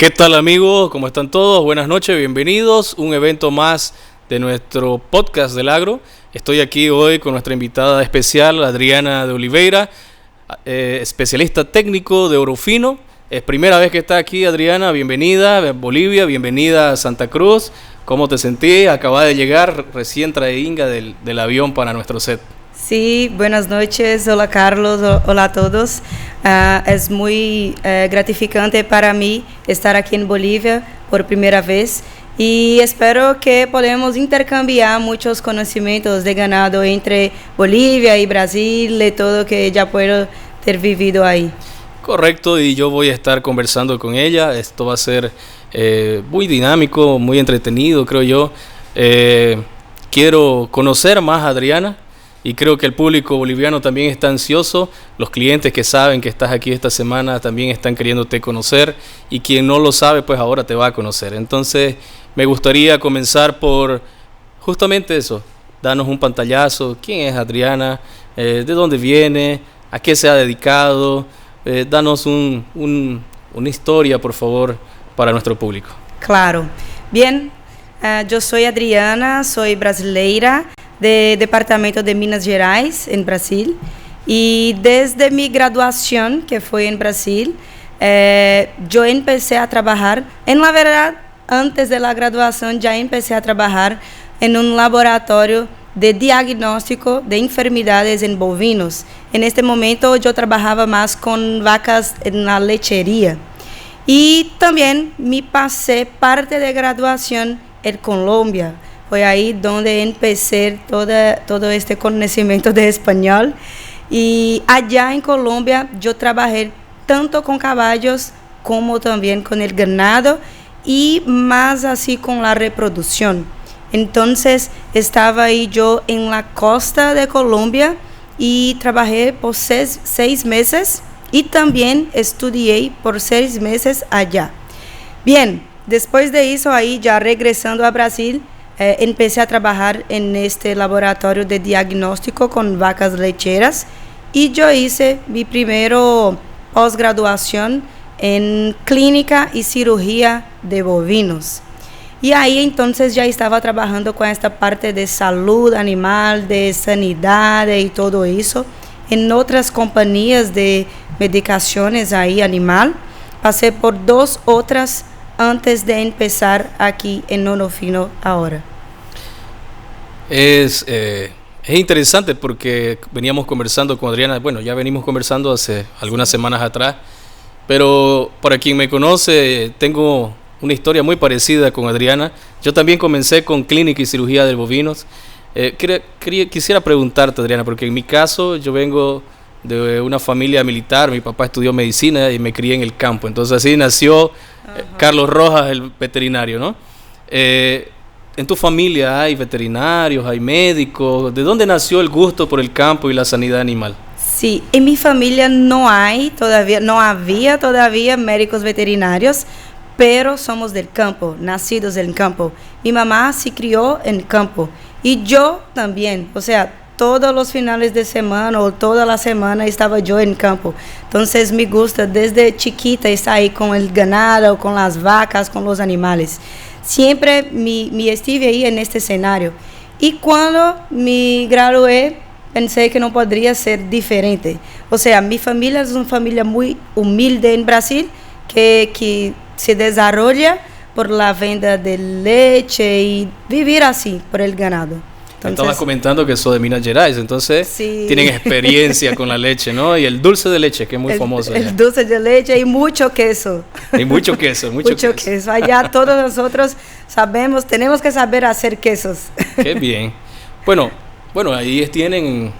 ¿Qué tal amigos? ¿Cómo están todos? Buenas noches, bienvenidos. Un evento más de nuestro podcast del agro. Estoy aquí hoy con nuestra invitada especial, Adriana de Oliveira, especialista técnico de oro fino. Es primera vez que está aquí, Adriana. Bienvenida a Bolivia, bienvenida a Santa Cruz. ¿Cómo te sentís? Acaba de llegar recién traída del avión para nuestro set. Sí, buenas noches. Hola Carlos, hola a todos. Es muy gratificante para mí estar aquí en Bolivia por primera vez y espero que podamos intercambiar muchos conocimientos de ganado entre Bolivia y Brasil, de todo que ya puedo ter vivido ahí. Correcto, y yo voy a estar conversando con ella. Esto va a ser muy dinámico, muy entretenido, creo yo. Quiero conocer más a Adriana. Y creo que el público boliviano también está ansioso. Los clientes que saben que estás aquí esta semana también están queriéndote conocer. Y quien no lo sabe, pues ahora te va a conocer. Entonces, me gustaría comenzar por justamente eso. Danos un pantallazo. ¿Quién es Adriana? ¿De dónde viene? ¿A qué se ha dedicado? Danos una historia, por favor, para nuestro público. Claro. Bien, yo soy Adriana, soy brasileira, de departamento de Minas Gerais, en Brasil, y desde mi graduación, que fue en Brasil, yo empecé a trabajar, en la verdad, antes de la graduación ya empecé a trabajar en un laboratorio de diagnóstico de enfermedades en bovinos. En este momento yo trabajaba más con vacas en la lechería. Y también me pasé parte de graduación en Colombia. Fue ahí donde empecé todo este conocimiento de español. Y allá en Colombia yo trabajé tanto con caballos como también con el ganado y más así con la reproducción. Entonces estaba ahí yo en la costa de Colombia y trabajé por seis meses y también estudié por 6 meses allá. Bien, después de eso ahí ya regresando a Brasil, empecé a trabajar en este laboratorio de diagnóstico con vacas lecheras y yo hice mi primero posgraduación en clínica y cirugía de bovinos. Y ahí entonces ya estaba trabajando con esta parte de salud animal, de sanidad y todo eso, en otras compañías de medicaciones ahí animal. Pasé por 2 otras antes de empezar aquí en oro fino ahora. Es interesante porque veníamos conversando con Adriana, bueno, ya venimos conversando hace algunas semanas atrás, pero para quien me conoce, tengo una historia muy parecida con Adriana. Yo también comencé con clínica y cirugía de bovinos. Quisiera preguntarte, Adriana, porque en mi caso yo vengo de una familia militar, mi papá estudió medicina y me crié en el campo, entonces así nació Carlos Rojas, el veterinario, ¿no? En tu familia hay veterinarios, hay médicos. ¿De dónde nació el gusto por el campo y la sanidad animal? Sí, en mi familia no había todavía médicos veterinarios, pero somos del campo, nacidos en el campo. Mi mamá se crió en el campo y yo también, o sea, todos los finales de semana o toda la semana estaba yo en campo. Entonces me gusta desde chiquita estar ahí con el ganado, con las vacas, con los animales. Siempre me estuve ahí en este escenario. Y cuando me gradué, pensé que no podría ser diferente. O sea, mi familia es una familia muy humilde en Brasil, que se desarrolla por la venta de leche y vivir así, por el ganado. Entonces, estabas comentando que sos de Minas Gerais, entonces sí, tienen experiencia con la leche, ¿no? Y el dulce de leche, que es muy famoso. El dulce de leche y mucho queso. Y mucho queso, mucho queso. Allá todos nosotros sabemos, tenemos que saber hacer quesos. Qué bien. Bueno, ahí tienen,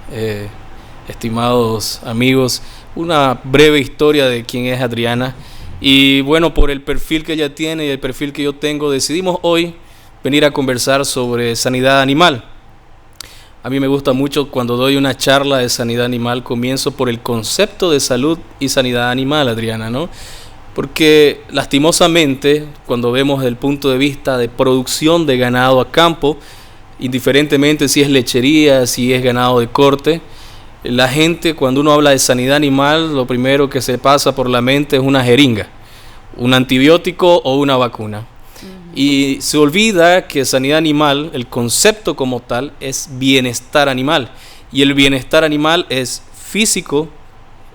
estimados amigos, una breve historia de quién es Adriana. Y bueno, por el perfil que ella tiene y el perfil que yo tengo, decidimos hoy venir a conversar sobre sanidad animal. A mí me gusta mucho cuando doy una charla de sanidad animal, comienzo por el concepto de salud y sanidad animal, Adriana, ¿no? Porque lastimosamente, cuando vemos desde el punto de vista de producción de ganado a campo, indiferentemente si es lechería, si es ganado de corte, la gente cuando uno habla de sanidad animal, lo primero que se pasa por la mente es una jeringa. un antibiótico o una vacuna. Y se olvida que sanidad animal, el concepto como tal, es bienestar animal. Y el bienestar animal es físico,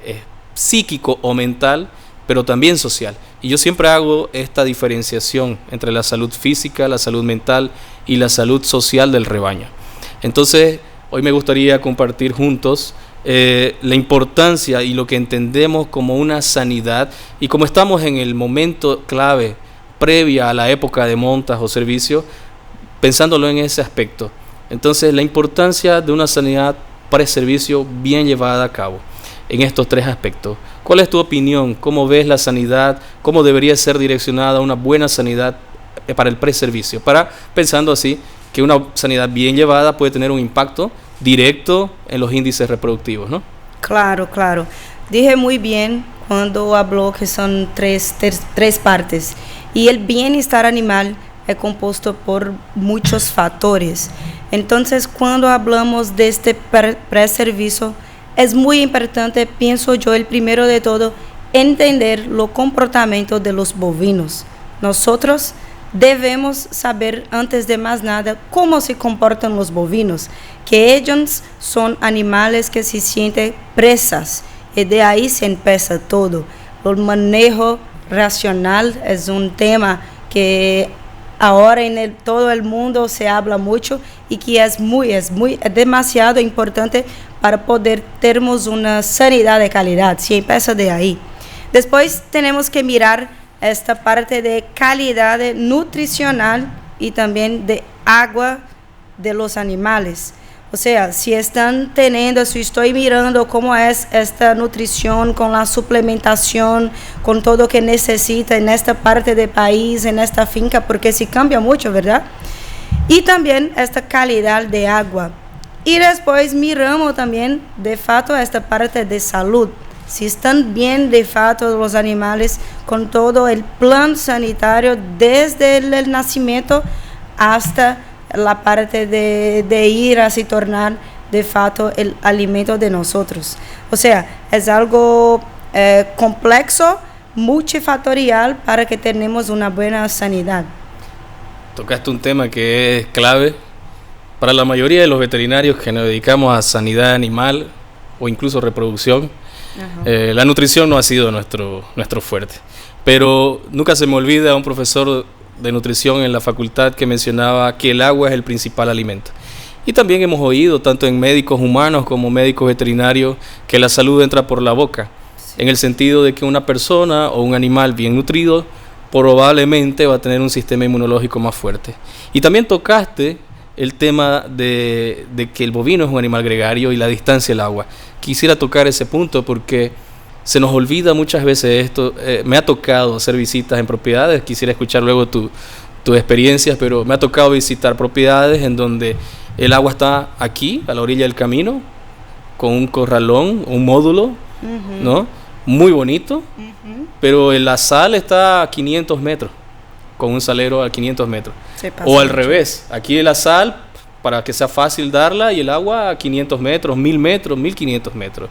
es psíquico o mental, pero también social. Y yo siempre hago esta diferenciación entre la salud física, la salud mental y la salud social del rebaño. Entonces, hoy me gustaría compartir juntos la importancia y lo que entendemos como una sanidad, y como estamos en el momento clave previa a la época de montas o servicio, pensándolo en ese aspecto. Entonces, la importancia de una sanidad pre-servicio bien llevada a cabo en estos tres aspectos. ¿Cuál es tu opinión? ¿Cómo ves la sanidad? ¿Cómo debería ser direccionada una buena sanidad para el pre-servicio? Pensando así, que una sanidad bien llevada puede tener un impacto directo en los índices reproductivos, ¿no? Claro, claro. Dije muy bien cuando habló que son tres partes. Y el bienestar animal es compuesto por muchos factores. Entonces, cuando hablamos de este pre-servicio, es muy importante, pienso yo, el primero de todo, entender los comportamientos de los bovinos. Nosotros debemos saber, antes de más nada, cómo se comportan los bovinos, que ellos son animales que se sienten presas, y de ahí se empieza todo. El manejo racional es un tema que ahora en todo el mundo se habla mucho y que es demasiado importante para poder termos una sanidad de calidad. Se empieza de ahí. Después tenemos que mirar esta parte de calidad nutricional y también de agua de los animales. O sea, si están teniendo, si estoy mirando cómo es esta nutrición con la suplementación, con todo lo que necesita en esta parte del país, en esta finca, porque se cambia mucho, ¿verdad? Y también esta calidad de agua. Y después miramos también, de fato, esta parte de salud. Si están bien, de fato, los animales con todo el plan sanitario desde el nacimiento hasta la parte de ir a se tornar de fato el alimento de nosotros. O sea, es algo complejo, multifactorial para que tengamos una buena sanidad. Tocaste un tema que es clave para la mayoría de los veterinarios que nos dedicamos a sanidad animal o incluso reproducción. La nutrición no ha sido nuestro fuerte, pero nunca se me olvida a un profesor de nutrición en la facultad que mencionaba que el agua es el principal alimento. Y también hemos oído, tanto en médicos humanos como médicos veterinarios, que la salud entra por la boca, en el sentido de que una persona o un animal bien nutrido probablemente va a tener un sistema inmunológico más fuerte. Y también tocaste el tema de que el bovino es un animal gregario y la distancia del agua. Quisiera tocar ese punto porque se nos olvida muchas veces esto. Me ha tocado hacer visitas en propiedades, quisiera escuchar luego tus experiencias, pero me ha tocado visitar propiedades en donde el agua está aquí, a la orilla del camino, con un corralón, un módulo, ¿no? Muy bonito, pero la sal está a 500 metros, con un salero a 500 metros. O al revés, aquí la sal, para que sea fácil darla, y el agua a 500 metros, 1000 metros, 1500 metros.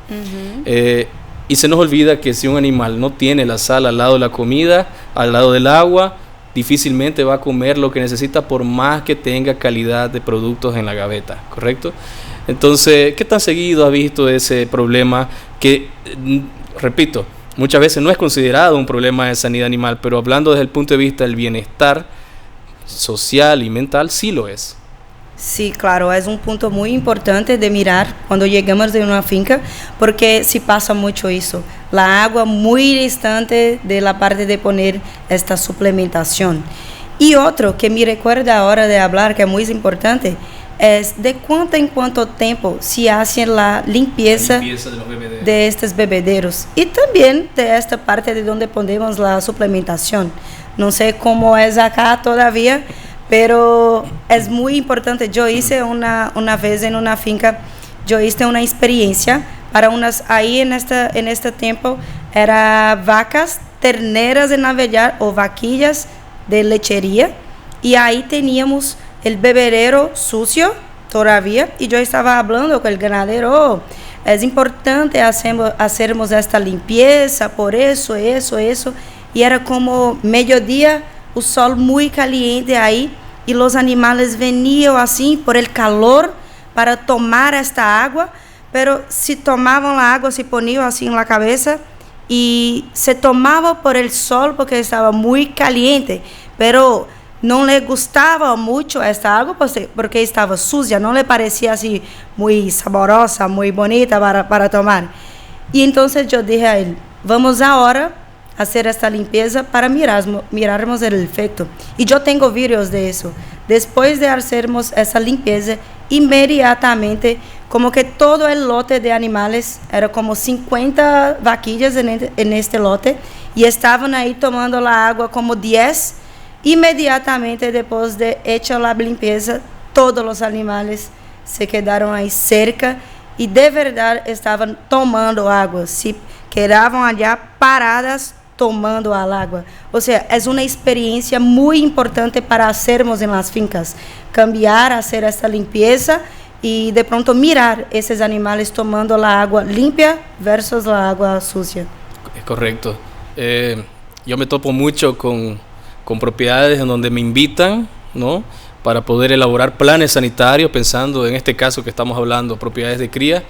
Y se nos olvida que si un animal no tiene la sal al lado de la comida, al lado del agua, difícilmente va a comer lo que necesita por más que tenga calidad de productos en la gaveta, ¿correcto? Entonces, ¿qué tan seguido has visto ese problema que, repito, muchas veces no es considerado un problema de sanidad animal, pero hablando desde el punto de vista del bienestar social y mental, sí lo es? Sí, claro, es un punto muy importante de mirar cuando llegamos de una finca, porque se pasa mucho eso. La agua muy distante de la parte de poner esta suplementación. Y otro que me recuerda ahora de hablar, que es muy importante, es de cuánto en cuánto tiempo se hace la limpieza de estos bebederos. Y también de esta parte de donde ponemos la suplementación. No sé cómo es acá todavía, pero es muy importante. Yo hice una vez en una finca, yo hice una experiencia para ahí en este tiempo, era vacas, terneras de navegar o vaquillas de lechería, y ahí teníamos el bebedero sucio todavía, y yo estaba hablando con el ganadero, es importante hacermos esta limpieza, por eso, y era como mediodía, el sol muy caliente ahí, y los animales venían así por el calor para tomar esta agua, pero si tomaban la agua, se ponían así en la cabeza, y se tomaba por el sol porque estaba muy caliente, pero no le gustaba mucho esta agua porque estaba sucia, no le parecía así muy saborosa, muy bonita para tomar. Y entonces yo dije a él, vamos ahora a hacer esta limpieza para mirarmos el efecto. Y yo tengo vídeos de eso. Después de hacermos esa limpieza, inmediatamente, como que todo el lote de animales, era como 50 vaquillas en este lote, y estaban ahí tomando la agua como 10. Inmediatamente después de hecha la limpieza, todos los animales se quedaron ahí cerca y de verdad estaban tomando agua, se quedaban allá paradas tomando el agua. O sea, es una experiencia muy importante para hacermos en las fincas, cambiar, hacer esta limpieza y de pronto mirar esos animales tomando la agua limpia versus la agua sucia. Es correcto. Yo me topo mucho con propiedades en donde me invitan, ¿no?, para poder elaborar planes sanitarios, pensando en este caso que estamos hablando, propiedades de cría,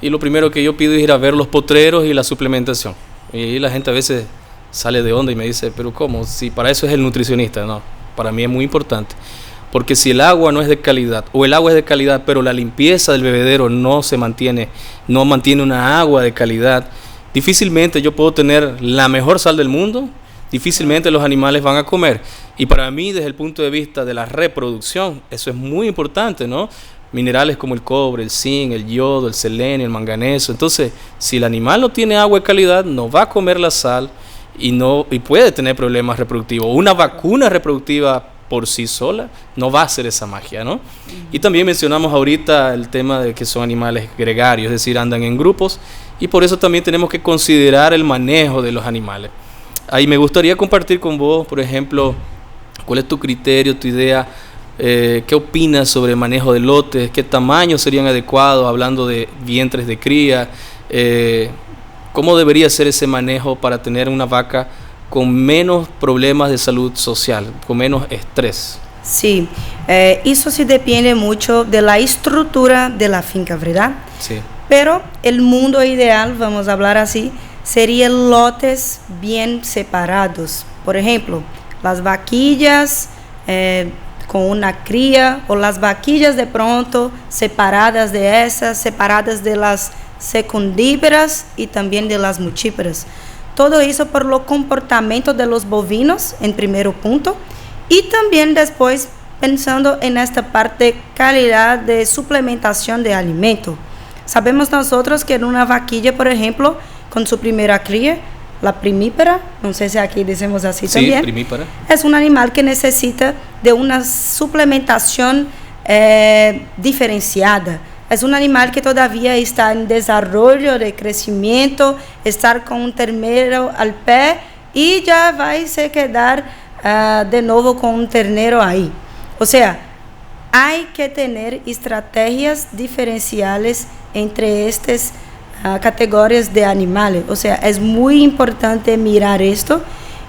y lo primero que yo pido es ir a ver los potreros y la suplementación. Y la gente a veces sale de onda y me dice, pero ¿cómo? Si para eso es el nutricionista. No, para mí es muy importante, porque si el agua no es de calidad, o el agua es de calidad, pero la limpieza del bebedero no mantiene una agua de calidad, difícilmente yo puedo tener la mejor sal del mundo, difícilmente los animales van a comer. Y para mí, desde el punto de vista de la reproducción, eso es muy importante, ¿no? Minerales como el cobre, el zinc, el yodo, el selenio, el manganeso. Entonces, si el animal no tiene agua de calidad, no va a comer la sal y puede tener problemas reproductivos. Una vacuna reproductiva por sí sola no va a hacer esa magia, ¿no? Y también mencionamos ahorita el tema de que son animales gregarios, es decir, andan en grupos, y por eso también tenemos que considerar el manejo de los animales. Ahí me gustaría compartir con vos, por ejemplo, cuál es tu criterio, tu idea, qué opinas sobre el manejo de lotes, qué tamaños serían adecuados, hablando de vientres de cría, cómo debería ser ese manejo para tener una vaca con menos problemas de salud social, con menos estrés. Sí, eso sí depende mucho de la estructura de la finca, ¿verdad? Sí. Pero el mundo ideal, vamos a hablar así, serían lotes bien separados. Por ejemplo, las vaquillas con una cría, o las vaquillas de pronto separadas de esas, separadas de las secundíperas y también de las multíperas. Todo eso por lo comportamiento de los bovinos, en primer punto, y también después pensando en esta parte calidad de suplementación de alimento. Sabemos nosotros que en una vaquilla, por ejemplo, con su primera cría, la primípara, no sé si aquí decimos así, sí, también, primípara, es un animal que necesita de una suplementación diferenciada. Es un animal que todavía está en desarrollo de crecimiento, estar con un ternero al pie y ya va a se quedar de nuevo con un ternero ahí. O sea, hay que tener estrategias diferenciales entre estas categorías de animales. O sea, es muy importante mirar esto.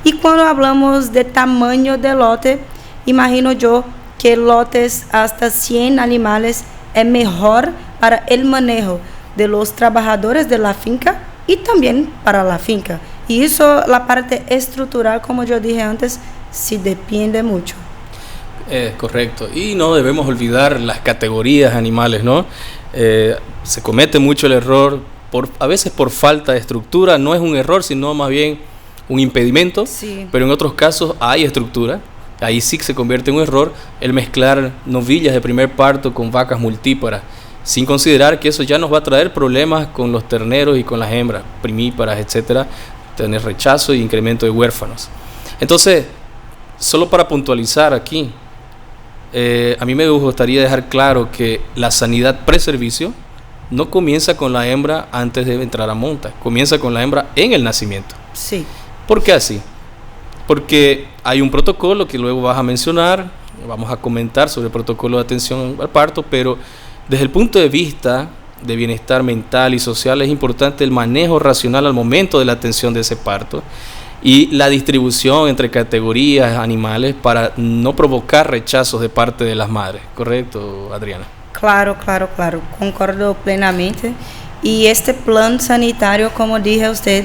Y cuando hablamos de tamaño de lote, imagino yo que lotes hasta 100 animales es mejor para el manejo de los trabajadores de la finca y también para la finca. Y eso, la parte estructural, como yo dije antes, sí depende mucho. Correcto. Y no debemos olvidar las categorías animales, ¿no? Se comete mucho el error, a veces por falta de estructura. No es un error, sino más bien un impedimento. Sí. Pero en otros casos hay estructura. Ahí sí que se convierte en un error el mezclar novillas de primer parto con vacas multíparas, sin considerar que eso ya nos va a traer problemas con los terneros y con las hembras, primíparas, etcétera, tener rechazo e incremento de huérfanos. Entonces, solo para puntualizar aquí, a mí me gustaría dejar claro que la sanidad preservicio no comienza con la hembra antes de entrar a monta, comienza con la hembra en el nacimiento. Sí. ¿Por qué así? Porque hay un protocolo que luego vas a mencionar, vamos a comentar sobre el protocolo de atención al parto, pero desde el punto de vista de bienestar mental y social es importante el manejo racional al momento de la atención de ese parto. y la distribución entre categorías animales para no provocar rechazos de parte de las madres. ¿Correcto, Adriana? Claro, claro, claro. Concordo plenamente. Y este plan sanitario, como dije a usted,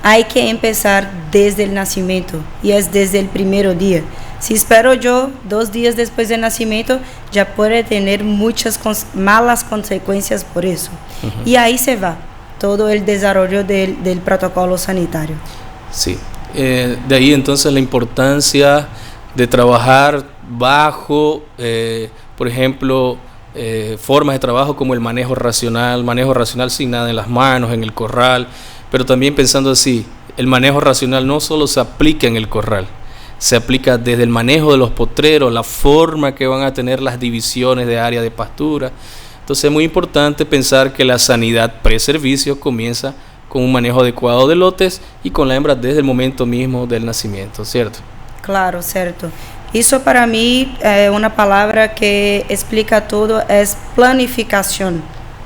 hay que empezar desde el nacimiento y es desde el primer día. Si espero yo 2 días después del nacimiento, ya puede tener muchas malas consecuencias por eso. Y ahí se va todo el desarrollo del protocolo sanitario. Sí. De ahí entonces la importancia de trabajar bajo, por ejemplo, formas de trabajo como el manejo racional sin nada en las manos, en el corral, pero también pensando así, el manejo racional no solo se aplica en el corral, se aplica desde el manejo de los potreros, la forma que van a tener las divisiones de área de pastura. Entonces es muy importante pensar que la sanidad pre-servicio comienza con un manejo adecuado de lotes y con la hembra desde el momento mismo del nacimiento, ¿cierto? Claro, cierto. Eso para mí, una palabra que explica todo, es planificación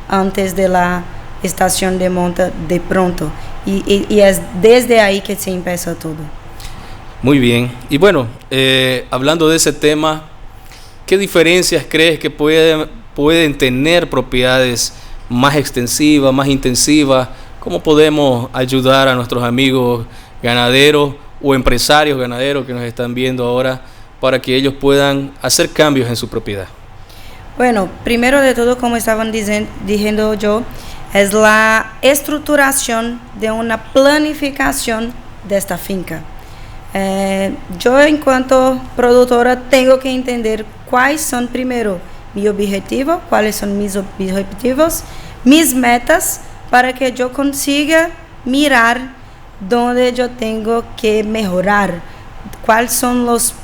antes de la estación de monta de pronto. Y es desde ahí que se empieza todo. Muy bien. Y bueno, hablando de ese tema, ¿qué diferencias crees que pueden tener propiedades más extensivas, más intensivas? ¿Cómo podemos ayudar a nuestros amigos ganaderos o empresarios ganaderos que nos están viendo ahora para que ellos puedan hacer cambios en su propiedad? Bueno, primero de todo, como estaban diciendo yo, es la estructuración de una planificación de esta finca. Yo, en cuanto productora, tengo que entender cuáles son primero mi objetivo, cuáles son mis objetivos, mis metas, para que yo consiga mirar dónde yo tengo que mejorar, cuáles son los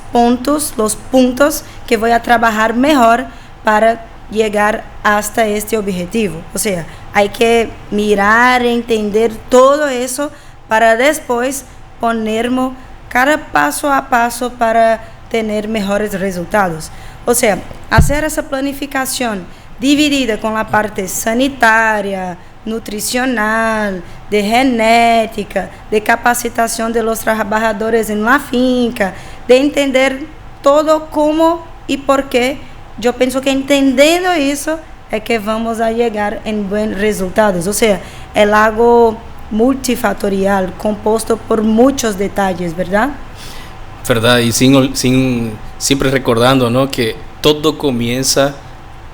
puntos que voy a trabajar mejor para llegar hasta este objetivo. O sea, hay que mirar, entender todo eso para después ponernos cada paso a paso para tener mejores resultados. O sea, hacer esa planificación dividida con la parte sanitaria, nutricional, de genética, de capacitación de los trabajadores en la finca, de entender todo cómo y por qué. Yo pienso que entendiendo eso es que vamos a llegar en buenos resultados. O sea, es algo multifactorial, compuesto por muchos detalles, ¿verdad? Verdad, y siempre recordando, ¿no?, que todo comienza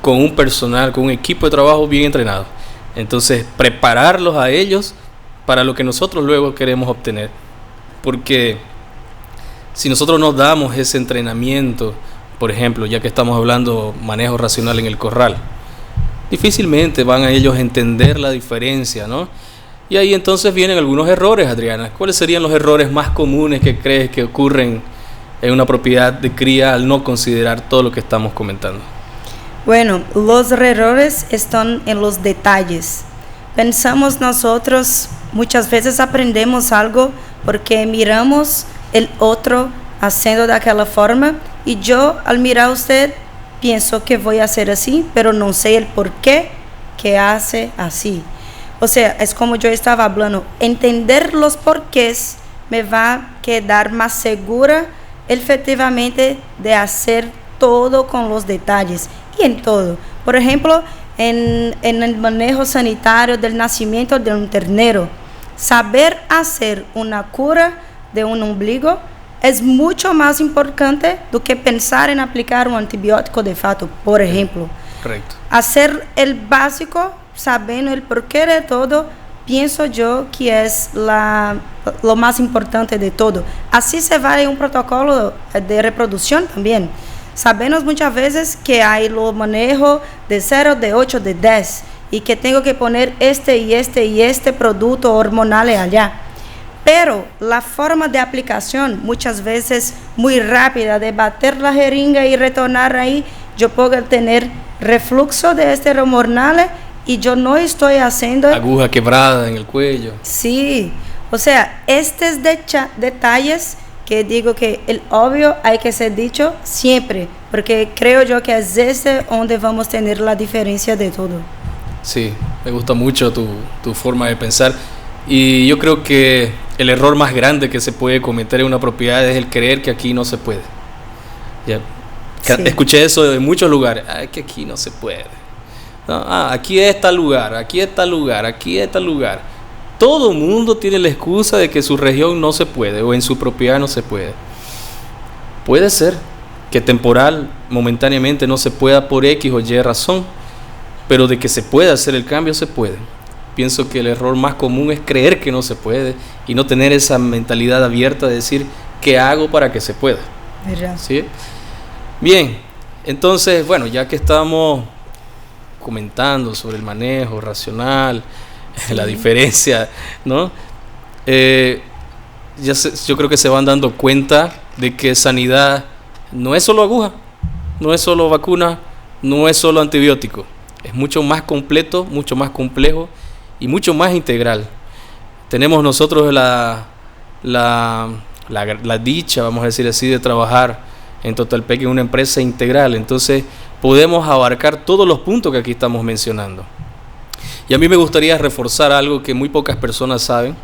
con un personal, con un equipo de trabajo bien entrenado. Entonces, prepararlos a ellos para lo que nosotros luego queremos obtener. Porque si nosotros nos damos ese entrenamiento, por ejemplo, ya que estamos hablando manejo racional en el corral, difícilmente van a ellos entender la diferencia, ¿no? Y ahí entonces vienen algunos errores, Adriana. ¿Cuáles serían los errores más comunes que crees que ocurren en una propiedad de cría al no considerar todo lo que estamos comentando? Bueno, los errores están en los detalles. Pensamos nosotros, muchas veces aprendemos algo porque miramos el otro haciendo de aquella forma y yo, al mirar a usted, pienso que voy a hacer así, pero no sé el por qué que hace así. O sea, es como yo estaba hablando, entender los porqués me va a quedar más segura efectivamente de hacer todo con los detalles y en todo. Por ejemplo, en el manejo sanitario del nacimiento de un ternero, saber hacer una cura de un ombligo es mucho más importante do que pensar en aplicar un antibiótico de fato, por ejemplo. Correcto. Hacer el básico, sabiendo el porqué de todo, pienso yo que es lo más importante de todo. Así se va en un protocolo de reproducción también. Sabemos muchas veces que hay lo manejo de 0, de 8, de 10 y que tengo que poner este y este producto hormonal allá. Pero la forma de aplicación, muchas veces muy rápida, de bater la jeringa y retornar ahí, yo puedo tener reflujo de este hormonal y yo no estoy haciendo... Aguja quebrada en el cuello. Sí, o sea, estos detalles que digo que el obvio hay que ser dicho siempre, porque creo yo que es donde vamos a tener la diferencia de todo. Sí, me gusta mucho tu forma de pensar y yo creo que el error más grande que se puede cometer en una propiedad es el creer que aquí no se puede. ¿Ya? Sí. Escuché eso de muchos lugares. Que aquí no se puede. No, aquí es tal lugar, aquí es tal lugar, aquí es tal lugar. Todo mundo tiene la excusa de que su región no se puede o en su propiedad no se puede. Puede ser que temporal, momentáneamente no se pueda por X o Y razón, pero de que se puede hacer el cambio, se puede. Pienso que el error más común es creer que no se puede y no tener esa mentalidad abierta de decir ¿qué hago para que se pueda? ¿Sí? Bien, entonces, bueno, ya que estamos comentando sobre el manejo racional, sí, la diferencia, ¿no? Yo creo que se van dando cuenta de que sanidad no es solo aguja, no es solo vacuna, no es solo antibiótico. Es mucho más completo, mucho más complejo y mucho más integral. Tenemos nosotros la dicha, vamos a decir así, de trabajar en Totalplay, en una empresa integral. Entonces podemos abarcar todos los puntos que aquí estamos mencionando. Y a mí me gustaría reforzar algo que muy pocas personas saben,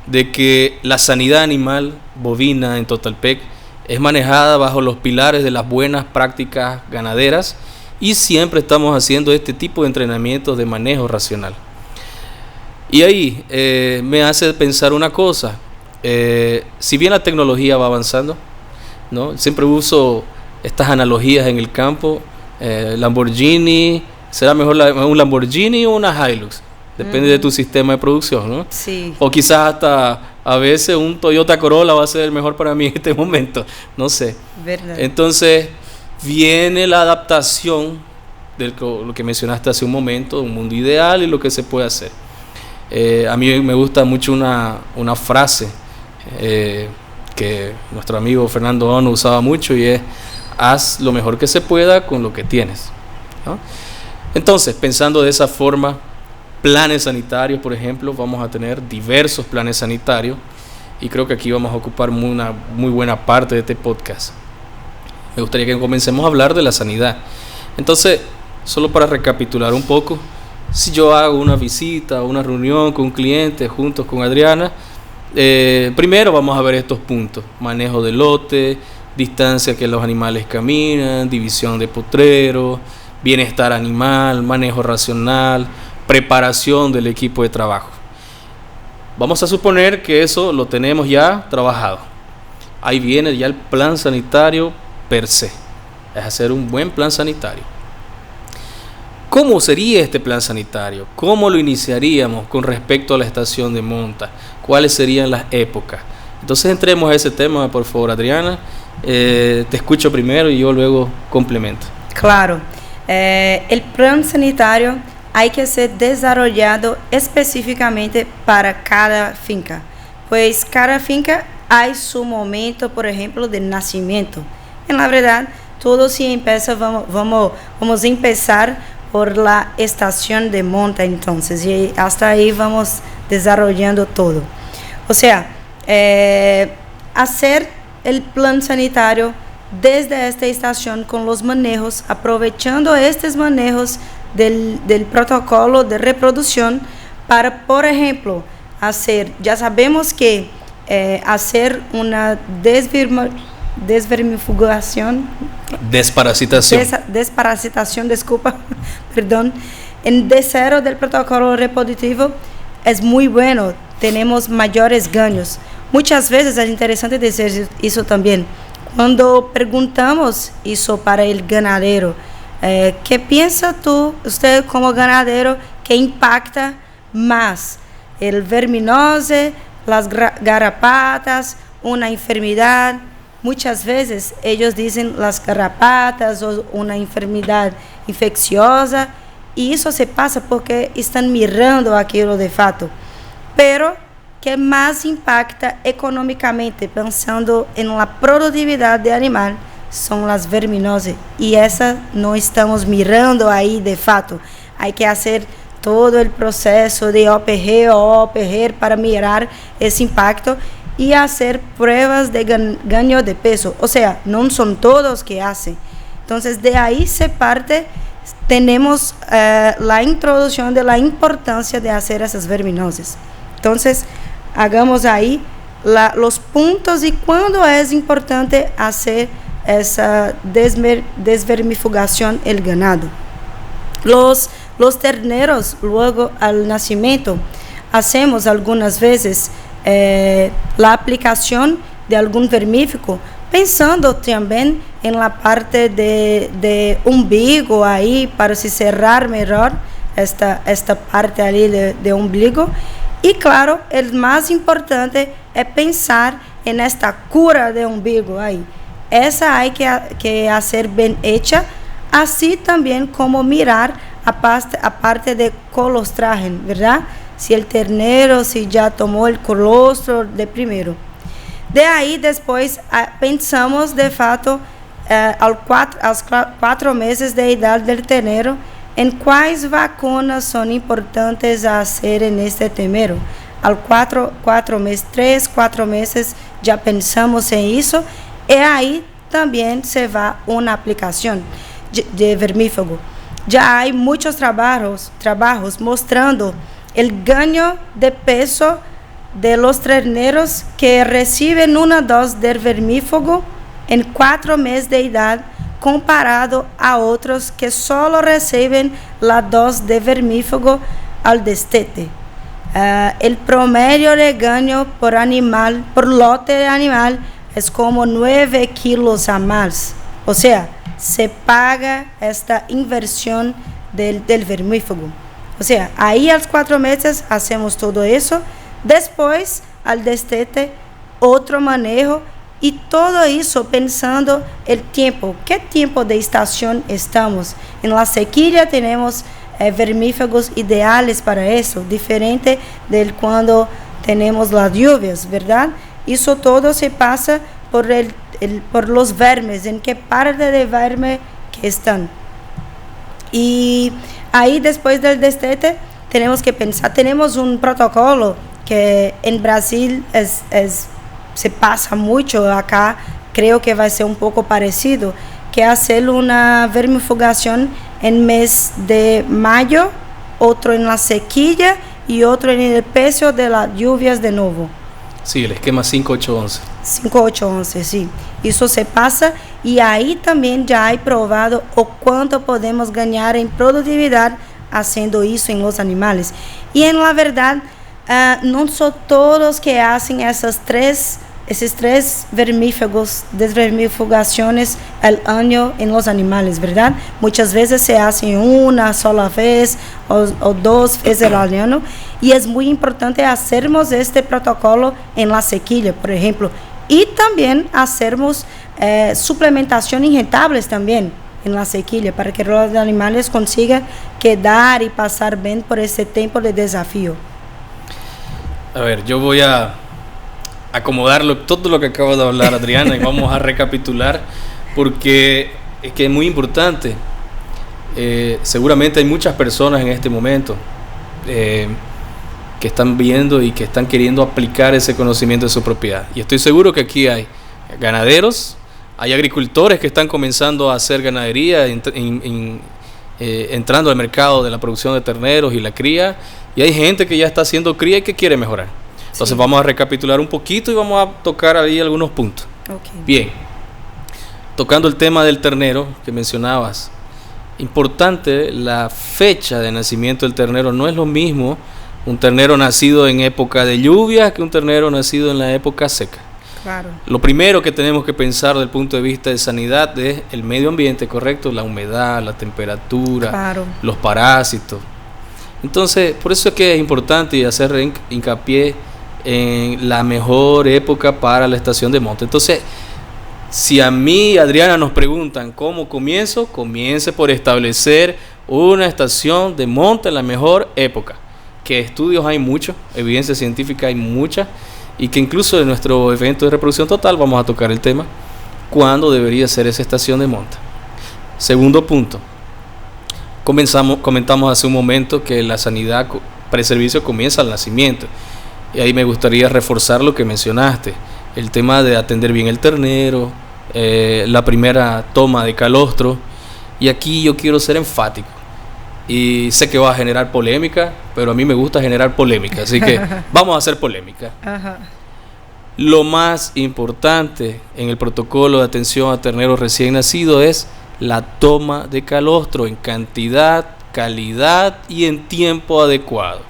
de que la sanidad animal bovina en Totalplay es manejada bajo los pilares de las buenas prácticas ganaderas y siempre estamos haciendo este tipo de entrenamientos de manejo racional. Y ahí me hace pensar una cosa, si bien la tecnología va avanzando, ¿no? Siempre uso estas analogías en el campo, Lamborghini, ¿será mejor un Lamborghini o una Hilux? Depende de tu sistema de producción, ¿no? Sí. O quizás hasta a veces un Toyota Corolla va a ser el mejor para mí en este momento, no sé. ¿Verdad? Entonces viene la adaptación de lo que mencionaste hace un momento, un mundo ideal y lo que se puede hacer. A mí me gusta mucho una frase que nuestro amigo Fernando Ono usaba mucho y es: haz lo mejor que se pueda con lo que tienes, ¿no? Entonces, pensando de esa forma, planes sanitarios, por ejemplo, vamos a tener diversos planes sanitarios y creo que aquí vamos a ocupar una muy buena parte de este podcast. Me gustaría que comencemos a hablar de la sanidad. Entonces, solo para recapitular un poco, si yo hago una visita o una reunión con un cliente juntos con Adriana, primero vamos a ver estos puntos: manejo de lote, distancia que los animales caminan, división de potreros, bienestar animal, manejo racional, preparación del equipo de trabajo. Vamos a suponer que eso lo tenemos ya trabajado. Ahí viene ya el plan sanitario per se. Es hacer un buen plan sanitario. ¿Cómo sería este plan sanitario? ¿Cómo lo iniciaríamos con respecto a la estación de monta? ¿Cuáles serían las épocas? Entonces entremos a ese tema, por favor, Adriana. Te escucho primero y yo luego complemento. Claro. El plan sanitario hay que ser desarrollado específicamente para cada finca, pues cada finca hay su momento, por ejemplo, de nacimiento. En la verdad, todo se empieza, vamos a empezar por la estación de monta, entonces, y hasta ahí vamos desarrollando todo. O sea, hacer el plan sanitario desde esta estación con los manejos, aprovechando estos manejos del protocolo de reproducción para, por ejemplo, ya sabemos que hacer una desvermifugación, desparasitación, disculpa, perdón, en D0 del protocolo reproductivo es muy bueno, tenemos mayores ganhos. Muchas veces es interesante decir eso también. Cuando preguntamos eso para el ganadero, ¿qué piensa usted como ganadero que impacta más? ¿El verminose, las garrapatas, una enfermedad? Muchas veces ellos dicen las garrapatas o una enfermedad infecciosa y eso se pasa porque están mirando aquello de fato. Pero que más impacta económicamente, pensando en la productividad del animal, son las verminoses. Y esa no estamos mirando ahí de fato. Hay que hacer todo el proceso de OPR para mirar ese impacto y hacer pruebas de ganho de peso. O sea, no son todos que hacen. Entonces, de ahí se parte, tenemos la introducción de la importancia de hacer esas verminoses. Entonces, hagamos ahí los puntos y cuándo es importante hacer esa desvermifugación el ganado. Los terneros, luego al nacimiento, hacemos algunas veces la aplicación de algún vermífugo, pensando también en la parte de umbigo ahí, para se cerrar mejor esta parte ali de umbigo. Y claro, el más importante es pensar en esta cura de umbigo ahí. Esa hay que hacer bien hecha, así también como mirar a parte de colostraje, ¿verdad? Si el ternero, si ya tomó el colostro de primero. De ahí después pensamos de fato aos 4 meses de edad del ternero en cuáles vacunas son importantes a hacer en este ternero. Al 4 meses ya pensamos en eso y ahí también se va una aplicación de vermífugo. Ya hay muchos trabajos mostrando el ganho de peso de los terneros que reciben una dosis de vermífugo en 4 meses de edad, comparado a otros que solo reciben la dosis de vermífugo al destete. El promedio de ganho por lote de animal es como 9 kilos a más. O sea, se paga esta inversión del vermífugo. O sea, ahí a los 4 meses hacemos todo eso. Después, al destete, otro manejo. Y todo eso pensando el tiempo. ¿Qué tiempo de estación estamos? En la sequía tenemos vermífugos ideales para eso, diferente de cuando tenemos las lluvias, ¿verdad? Eso todo se pasa por los vermes, en qué parte de verme que están. Y ahí después del destete tenemos que pensar, tenemos un protocolo que en Brasil se pasa mucho, acá creo que va a ser un poco parecido, que hacer una vermifugación en mes de mayo, otro en la sequía y otro en el peso de las lluvias de nuevo. Sí, el esquema 5-8-11. 5-8-11, sí. Eso se pasa y ahí también ya hay probado o cuánto podemos ganar en productividad haciendo eso en los animales. Y en la verdad, no son todos que hacen esos tres desvermifugaciones al año en los animales, ¿verdad? Muchas veces se hacen una sola vez o 2 veces al año, y es muy importante hacernos este protocolo en la sequía, por ejemplo, y también hacernos suplementación injetables también en la sequía, para que los animales consigan quedar y pasar bien por ese tiempo de desafío. A ver, yo voy a acomodarlo todo lo que acaba de hablar Adriana y vamos a recapitular, porque es que es muy importante. Seguramente hay muchas personas en este momento que están viendo y que están queriendo aplicar ese conocimiento de su propiedad, y estoy seguro que aquí hay ganaderos, hay agricultores que están comenzando a hacer ganadería, entrando al mercado de la producción de terneros y la cría, y hay gente que ya está haciendo cría y que quiere mejorar. Entonces sí, vamos a recapitular un poquito y vamos a tocar ahí algunos puntos. Okay. Bien, tocando el tema del ternero que mencionabas, importante la fecha de nacimiento del ternero. No es lo mismo un ternero nacido en época de lluvia que un ternero nacido en la época seca. Claro. Lo primero que tenemos que pensar desde el punto de vista de sanidad es el medio ambiente, correcto, la humedad, la temperatura, claro, los parásitos. Entonces, por eso es que es importante hacer hincapié en la mejor época para la estación de monte. Entonces, si a mí y Adriana nos preguntan cómo comience por establecer una estación de monte en la mejor época. Que estudios hay muchos, evidencia científica hay mucha, y que incluso en nuestro evento de reproducción total vamos a tocar el tema, cuándo debería ser esa estación de monte. Segundo punto, comentamos hace un momento que la sanidad preservicio comienza al nacimiento, y ahí me gustaría reforzar lo que mencionaste, el tema de atender bien el ternero, la primera toma de calostro, y aquí yo quiero ser enfático. y sé que va a generar polémica, pero a mí me gusta generar polémica, así que vamos a hacer polémica. Ajá. Lo más importante en el protocolo de atención a terneros recién nacidos es la toma de calostro en cantidad, calidad y en tiempo adecuado.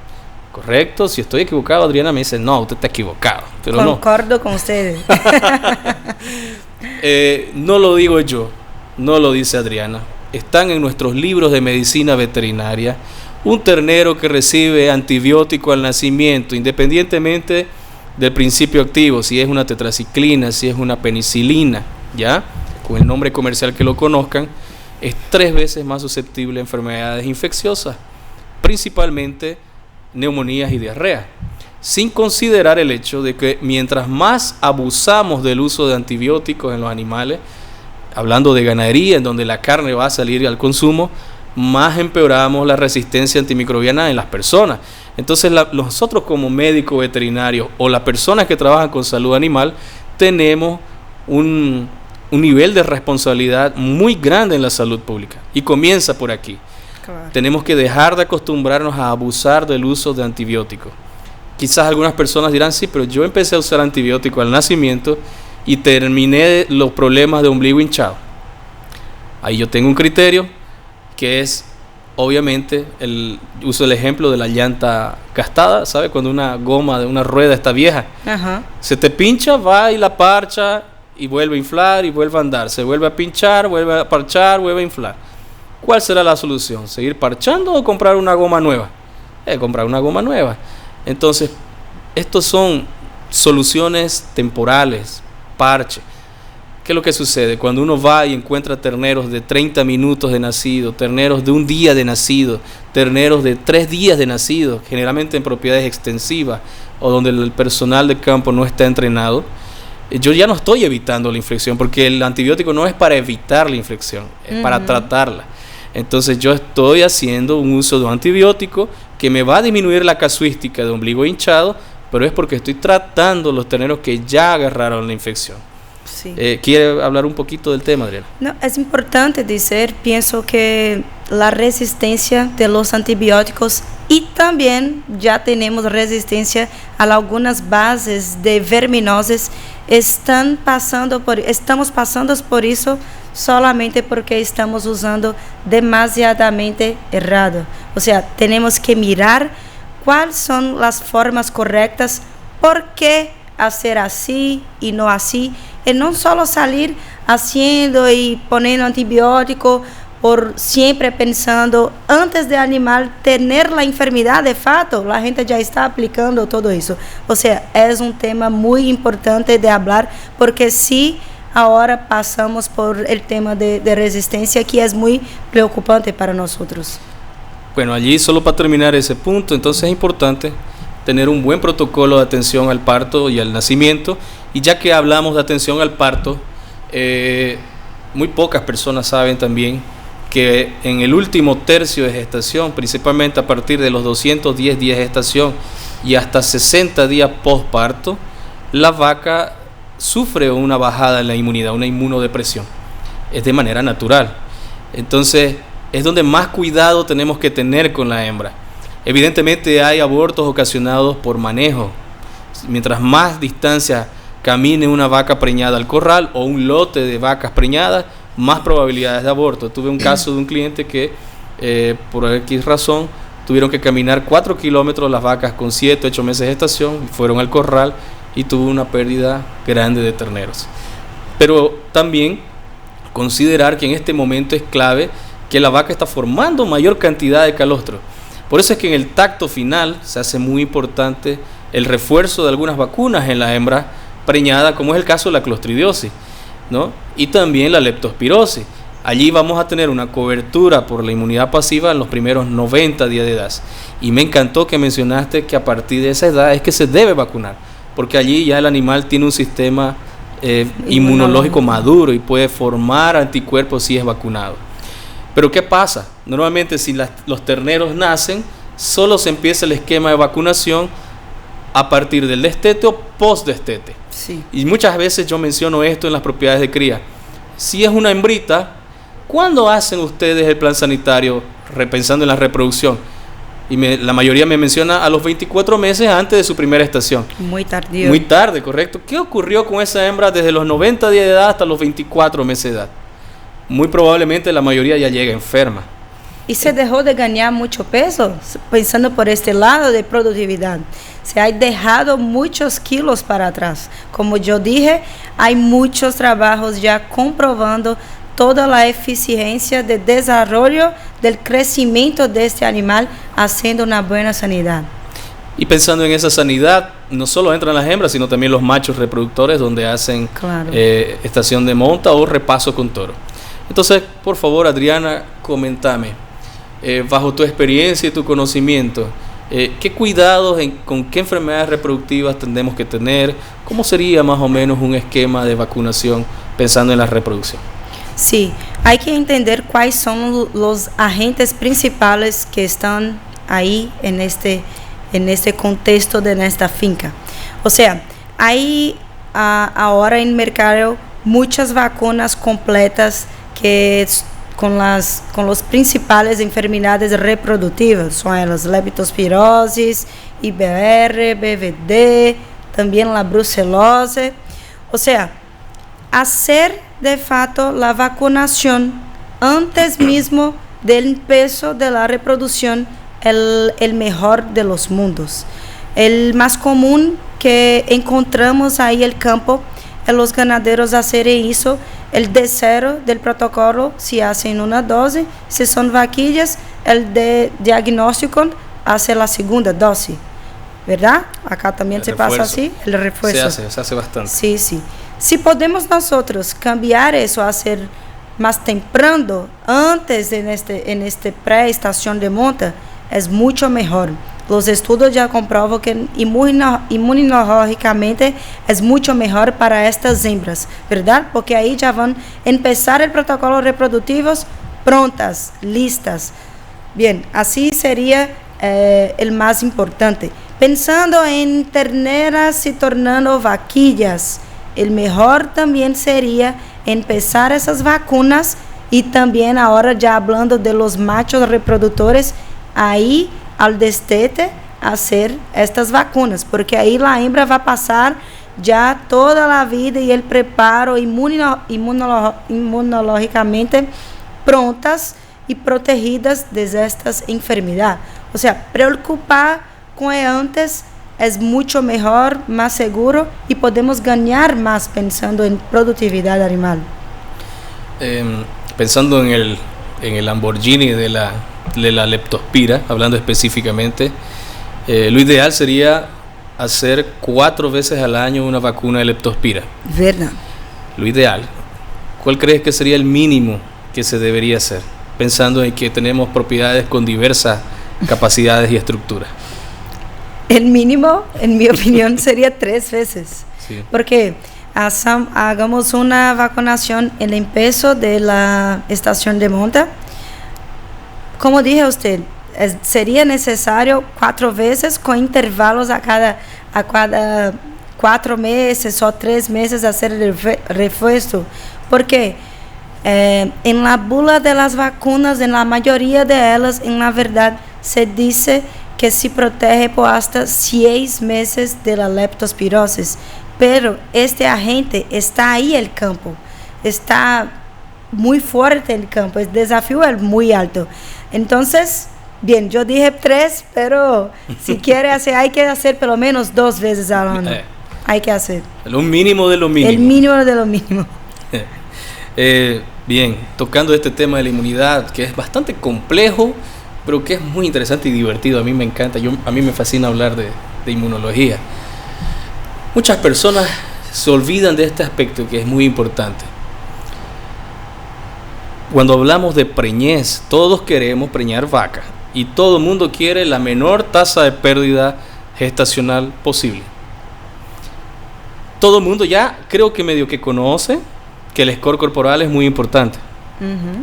¿Correcto? Si estoy equivocado, Adriana me dice, no, usted está equivocado. Pero concordo con ustedes. No lo digo yo, no lo dice Adriana. Están en nuestros libros de medicina veterinaria. Un ternero que recibe antibiótico al nacimiento, independientemente del principio activo, si es una tetraciclina, si es una penicilina, ¿ya? Con el nombre comercial que lo conozcan, es 3 veces más susceptible a enfermedades infecciosas, principalmente neumonías y diarrea, sin considerar el hecho de que mientras más abusamos del uso de antibióticos en los animales, hablando de ganadería, en donde la carne va a salir al consumo, más empeoramos la resistencia antimicrobiana en las personas. Entonces nosotros como médicos veterinarios o las personas que trabajan con salud animal tenemos un nivel de responsabilidad muy grande en la salud pública y comienza por aquí. Claro. Tenemos que dejar de acostumbrarnos a abusar del uso de antibióticos. Quizás algunas personas dirán, sí, pero yo empecé a usar antibióticos al nacimiento y terminé los problemas de ombligo hinchado. Ahí yo tengo un criterio que es, obviamente, uso el ejemplo de la llanta gastada, ¿sabe? Cuando una goma de una rueda está vieja, ajá, se te pincha, va y la parcha y vuelve a inflar y vuelve a andar, se vuelve a pinchar, vuelve a parchar, vuelve a inflar. ¿Cuál será la solución? ¿Seguir parchando o comprar una goma nueva? Comprar una goma nueva. Entonces, estos son soluciones temporales, parche. ¿Qué es lo que sucede? Cuando uno va y encuentra terneros de 30 minutos de nacido, terneros de un día de nacido, terneros de 3 días de nacido, generalmente en propiedades extensivas o donde el personal de campo no está entrenado, yo ya no estoy evitando la infección, porque el antibiótico no es para evitar la infección, es para tratarla. Entonces yo estoy haciendo un uso de un antibiótico que me va a disminuir la casuística de ombligo hinchado, pero es porque estoy tratando los terneros que ya agarraron la infección. Sí. ¿Quiere hablar un poquito del tema, Adriana? No, es importante decir, pienso que la resistencia de los antibióticos y también ya tenemos resistencia a algunas bases de verminoses, estamos pasando por eso solamente porque estamos usando demasiadamente errado. O sea, tenemos que mirar cuáles son las formas correctas, por qué hacer así y no así, y no solo salir haciendo y poniendo antibiótico por siempre pensando antes de animal tener la enfermedad de fato, la gente ya está aplicando todo eso. O sea, es un tema muy importante de hablar, porque sí, ahora pasamos por el tema de resistencia, que es muy preocupante para nosotros. Bueno, allí solo para terminar ese punto, entonces es importante tener un buen protocolo de atención al parto y al nacimiento. Y ya que hablamos de atención al parto, muy pocas personas saben también que en el último tercio de gestación, principalmente a partir de los 210 días de gestación y hasta 60 días postparto, la vaca sufre una bajada en la inmunidad, una inmunodepresión. Es de manera natural. Entonces, es donde más cuidado tenemos que tener con la hembra. Evidentemente hay abortos ocasionados por manejo. Mientras más distancia camine una vaca preñada al corral o un lote de vacas preñadas, más probabilidades de aborto. Tuve un caso de un cliente que por X razón tuvieron que caminar 4 kilómetros las vacas con 7, 8 meses de gestación, fueron al corral y tuvo una pérdida grande de terneros. Pero también considerar que en este momento es clave que la vaca está formando mayor cantidad de calostro. Por eso es que en el tacto final se hace muy importante el refuerzo de algunas vacunas en la hembra preñada, como es el caso de la clostridiosis, ¿no? Y también la leptospirosis. Allí vamos a tener una cobertura por la inmunidad pasiva en los primeros 90 días de edad. Y me encantó que mencionaste que a partir de esa edad es que se debe vacunar, porque allí ya el animal tiene un sistema inmunológico maduro y puede formar anticuerpos si es vacunado. Pero ¿qué pasa? Normalmente si los terneros nacen, solo se empieza el esquema de vacunación a partir del destete o post-destete. Sí. Y muchas veces yo menciono esto en las propiedades de cría. Si es una hembrita, ¿cuándo hacen ustedes el plan sanitario repensando en la reproducción. Y la mayoría me menciona a los 24 meses antes de su primera estación. Muy tardío. Muy tarde, correcto. ¿Qué ocurrió con esa hembra desde los 90 días de edad hasta los 24 meses de edad? Muy probablemente la mayoría ya llega enferma. Y se dejó de ganar mucho peso, pensando por este lado de productividad. Se ha dejado muchos kilos para atrás. Como yo dije, hay muchos trabajos ya comprobando toda la eficiencia de desarrollo del crecimiento de este animal, haciendo una buena sanidad. Y pensando en esa sanidad, no solo entran las hembras, sino también los machos reproductores, donde hacen estación de monta o repaso con toro. Entonces, por favor, Adriana, coméntame, bajo tu experiencia y tu conocimiento, ¿qué cuidados, con qué enfermedades reproductivas tendremos que tener? ¿Cómo sería más o menos un esquema de vacunación pensando en la reproducción? Sí, hay que entender cuáles son los agentes principales que están ahí en este contexto de nuestra finca. O sea, hay ahora en el mercado muchas vacunas completas que con las principales enfermedades reproductivas, son las leptospirosis, IBR, BVD, también la brucelose. O sea, hacer de facto la vacunación antes mismo del empiezo de la reproducción el mejor de los mundos. El más común que encontramos ahí en el campo es los ganaderos hacer eso, el D0 del protocolo se hace en una dosis, si son vaquillas, el de diagnóstico hace la segunda dosis, ¿verdad? Acá también se pasa así, el refuerzo. Se hace bastante. Sí, sí. Si podemos nosotros cambiar eso, hacer más temprano, antes en este pré-estación de monta, es mucho mejor. Los estudios ya comproban que inmunológicamente es mucho mejor para estas hembras, ¿verdad? Porque ahí ya van a empezar el protocolo reproductivos prontas, listas. Bien, así sería el más importante. Pensando en terneras y tornando vaquillas, el mejor también sería empezar esas vacunas y también ahora ya hablando de los machos reproductores, ahí al destete hacer estas vacunas, porque ahí la hembra va a pasar ya toda la vida y el preparo inmunológicamente prontas y protegidas de estas enfermedades. O sea, preocupar con el antes es mucho mejor, más seguro y podemos ganar más pensando en productividad animal. Pensando en el Lamborghini de la leptospira, hablando específicamente, lo ideal sería hacer 4 veces al año una vacuna de leptospira. ¿Verdad? Lo ideal. ¿Cuál crees que sería el mínimo que se debería hacer? Pensando en que tenemos propiedades con diversas capacidades y estructuras. El mínimo, en mi opinión, sería 3 veces. Sí. Porque hagamos una vacunación en el empiezo de la estación de monta. Como dije a usted, sería necesario 4 veces con intervalos a cada 4 meses o 3 meses hacer el refuerzo. Porque en la bula de las vacunas, en la mayoría de ellas, en la verdad, se dice que se protege por hasta 6 meses de la leptospirosis. Pero este agente está ahí en el campo, está muy fuerte en el campo, el desafío es muy alto. Entonces, bien, yo dije 3, pero si quiere hacer, hay que hacer por lo menos 2 veces al año. Hay que hacer. Lo mínimo de lo mínimo. El mínimo de lo mínimo. Bien, tocando este tema de la inmunidad, que es bastante complejo, pero que es muy interesante y divertido. A mí me encanta, a mí me fascina hablar de inmunología. Muchas personas se olvidan de este aspecto que es muy importante. Cuando hablamos de preñez, todos queremos preñar vacas y todo el mundo quiere la menor tasa de pérdida gestacional posible. Todo el mundo ya creo que medio que conoce que el score corporal es muy importante.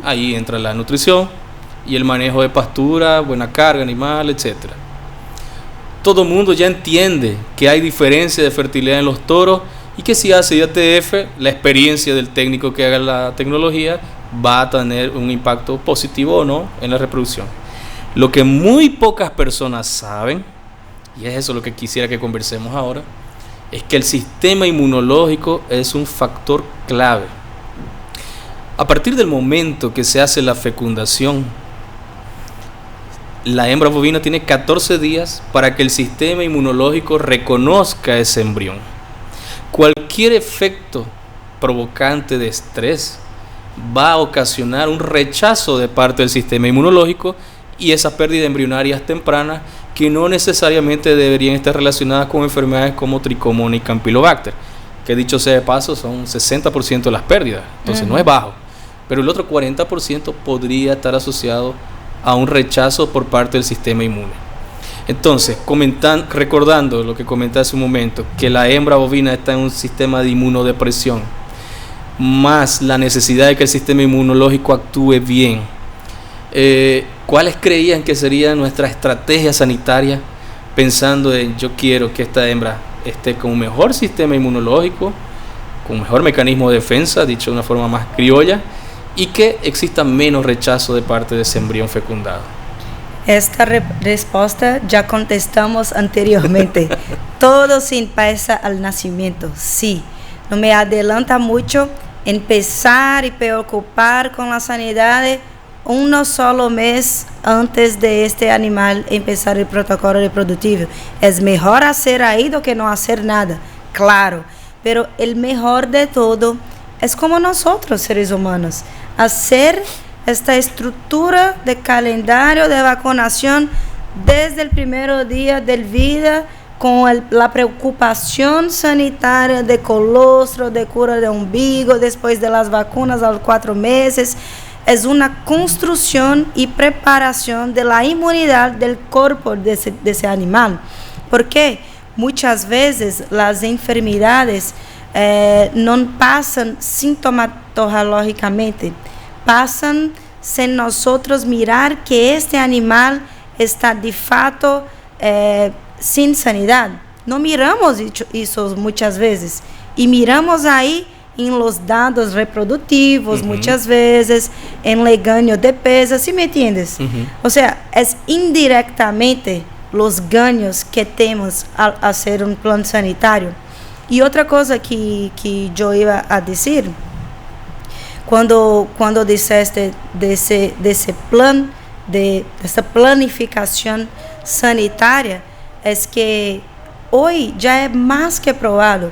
Ahí entra la nutrición y el manejo de pastura, buena carga animal, etcétera. Todo el mundo ya entiende que hay diferencia de fertilidad en los toros y que si hace IATF, la experiencia del técnico que haga la tecnología va a tener un impacto positivo o no en la reproducción. Lo que muy pocas personas saben, y es eso lo que quisiera que conversemos ahora, es que el sistema inmunológico es un factor clave. A partir del momento que se hace la fecundación, la hembra bovina tiene 14 días para que el sistema inmunológico reconozca ese embrión. Cualquier efecto provocante de estrés va a ocasionar un rechazo de parte del sistema inmunológico y esa pérdida embrionarias tempranas que no necesariamente deberían estar relacionadas con enfermedades como Trichomonas y Campylobacter, que dicho sea de paso son 60% de las pérdidas, entonces no es bajo, pero el otro 40% podría estar asociado a un rechazo por parte del sistema inmune. Entonces, recordando lo que comenté hace un momento, que la hembra bovina está en un sistema de inmunodepresión, más la necesidad de que el sistema inmunológico actúe bien, ¿cuáles creían que sería nuestra estrategia sanitaria pensando en yo quiero que esta hembra esté con un mejor sistema inmunológico, con un mejor mecanismo de defensa, dicho de una forma más criolla, y que exista menos rechazo de parte de ese embrión fecundado? Esta respuesta ya contestamos anteriormente. Todo se empieza al nacimiento, sí. No me adelanta mucho empezar y preocupar con la sanidad un solo mes antes de este animal empezar el protocolo reproductivo. Es mejor hacer ahí do que no hacer nada, claro. Pero el mejor de todo es como nosotros, seres humanos, hacer esta estructura de calendario de vacunación desde el primer día de vida, con la preocupación sanitaria de colostro, de cura de umbigo, después de las vacunas a los 4 meses. Es una construcción y preparación de la inmunidad del cuerpo de ese animal. Porque muchas veces las enfermedades no pasan sintomatológicamente, pasan sin nosotros mirar que este animal está de fato sin sanidad. No miramos eso muchas veces y miramos ahí en los dados reproductivos, muchas veces en el ganho de peso, ¿sí me entiendes? O sea, es indirectamente los ganhos que tenemos al hacer un plan sanitario. Y otra cosa que yo iba a decir, cuando disseste de ese plan, de esa planificación sanitaria, es que hoy ya es más que probado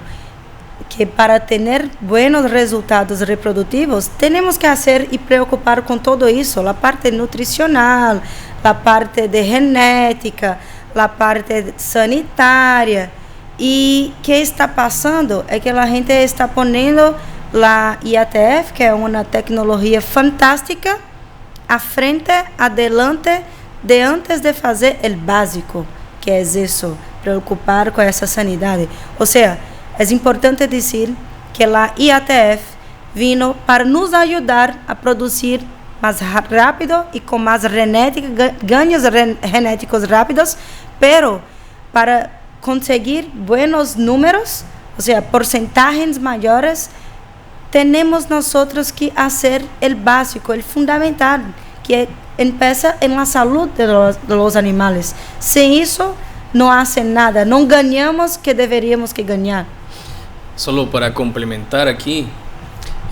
que para tener buenos resultados reproductivos tenemos que hacer y preocupar con todo eso, la parte nutricional, la parte de genética, la parte sanitaria. Y ¿qué está pasando? Es que la gente está poniendo la IATF, que es una tecnología fantástica, a frente, adelante, de antes de hacer el básico, que es eso, preocupar con esa sanidad. O sea, es importante decir que la IATF vino para nos ayudar a producir más rápido y con más ganhos genéticos rápidos, pero para conseguir buenos números, o sea, porcentajes mayores, tenemos nosotros que hacer el básico, el fundamental, que empieza en la salud de los animales. Sin eso, no hacen nada, no ganhamos que deberíamos que ganar. Solo para complementar aquí,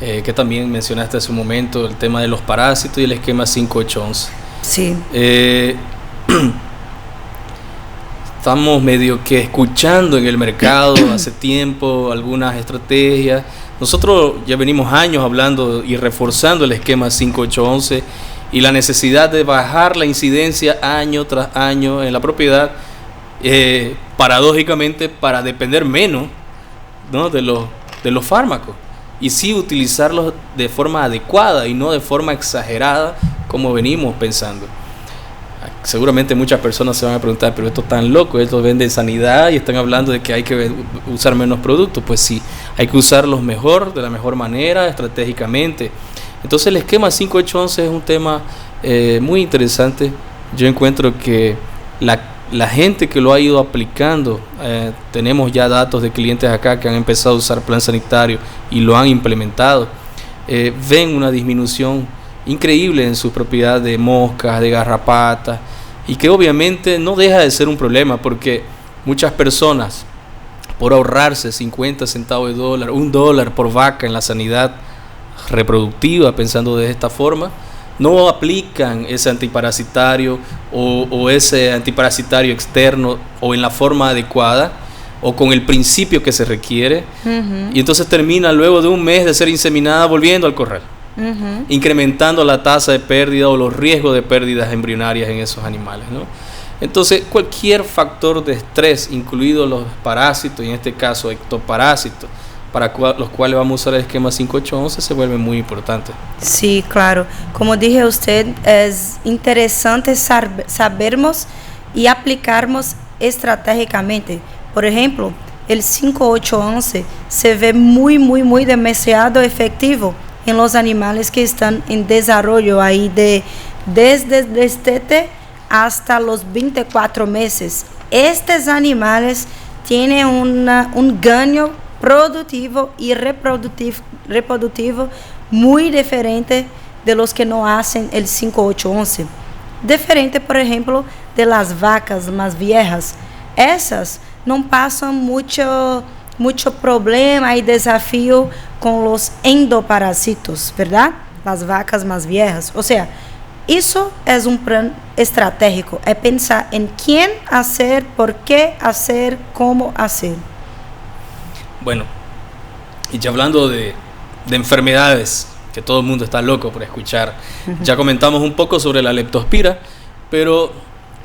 que también mencionaste hace un momento, el tema de los parásitos y el esquema 5-8-11. Sí. Estamos medio que escuchando en el mercado hace tiempo algunas estrategias. Nosotros ya venimos años hablando y reforzando el esquema 5-8-11 y la necesidad de bajar la incidencia año tras año en la propiedad, paradójicamente para depender menos, ¿no?, de los fármacos, y sí utilizarlos de forma adecuada y no de forma exagerada como venimos pensando. Seguramente muchas personas se van a preguntar, pero esto es tan loco, esto vende sanidad y están hablando de que hay que usar menos productos. Pues sí, hay que usarlos mejor, de la mejor manera, estratégicamente. Entonces el esquema 5-8-11 es un tema muy interesante. Yo encuentro que la gente que lo ha ido aplicando, tenemos ya datos de clientes acá que han empezado a usar plan sanitario y lo han implementado. ven una disminución increíble en sus propiedades de moscas, de garrapatas, y que obviamente no deja de ser un problema porque muchas personas, por ahorrarse 50 centavos de dólar, $1 por vaca en la sanidad reproductiva, pensando de esta forma, no aplican ese antiparasitario o ese antiparasitario externo o en la forma adecuada o con el principio que se requiere, y entonces termina luego de un mes de ser inseminada volviendo al corral, incrementando la tasa de pérdida o los riesgos de pérdidas embrionarias en esos animales, ¿no? Entonces cualquier factor de estrés, incluidos los parásitos, y en este caso ectoparásitos, para los cuales vamos a usar el esquema 5811, se vuelve muy importante. Sí, claro. Como dije a usted, es interesante sabermos y aplicarmos estratégicamente. Por ejemplo, el 5811 se ve muy demasiado efectivo en los animales que están en desarrollo ahí desde el destete hasta los 24 meses. Estos animales tienen un gano productivo y reproductivo muy diferente de los que no hacen el 5811. Diferente, por ejemplo, de las vacas más viejas. Esas no pasan mucho problema y desafío con los endoparásitos, ¿verdad? Las vacas más viejas. O sea, eso es un plan estratégico, es pensar en quién hacer, por qué hacer, cómo hacer. Bueno, y ya hablando de enfermedades, que todo el mundo está loco por escuchar, ya comentamos un poco sobre la leptospira, pero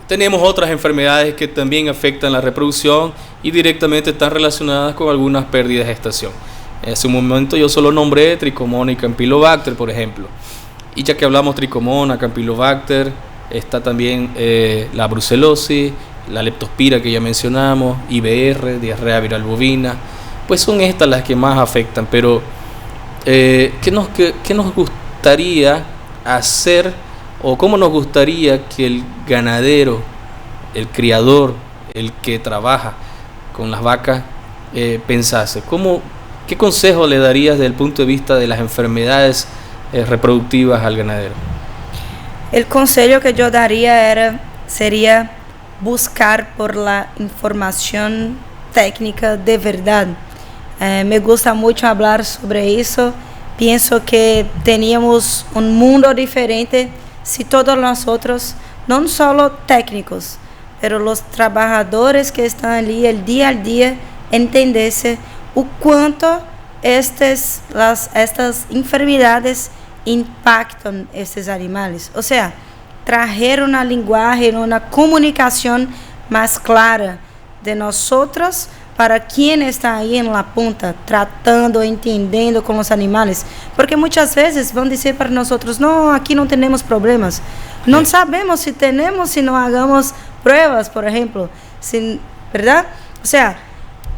tenemos otras enfermedades que también afectan la reproducción y directamente están relacionadas con algunas pérdidas de gestación. En ese momento yo solo nombré Trichomona y Campylobacter, por ejemplo. Y ya que hablamos Trichomona, Campylobacter, está también la brucelosis, la leptospira que ya mencionamos, IBR, diarrea viral bovina. Pues son estas las que más afectan, pero ¿qué nos gustaría hacer o cómo nos gustaría que el ganadero, el criador, el que trabaja con las vacas pensase? ¿Qué consejo le darías desde el punto de vista de las enfermedades reproductivas al ganadero? El consejo que yo daría sería buscar por la información técnica de verdad. Me gusta mucho hablar sobre eso. Pienso que teníamos un mundo diferente si todos nosotros, no solo técnicos, pero los trabajadores que están allí el día al día, entendiesen o cuánto estas enfermedades impactan estos animales. O sea, traer una lenguaje, una comunicación más clara de nosotros para quien está ahí en la punta, tratando, entendendo con los animales. Porque muchas veces van a decir para nosotros, no, aquí no tenemos problemas. No sabemos si tenemos, si no hagamos pruebas, por ejemplo. ¿Verdad? O sea,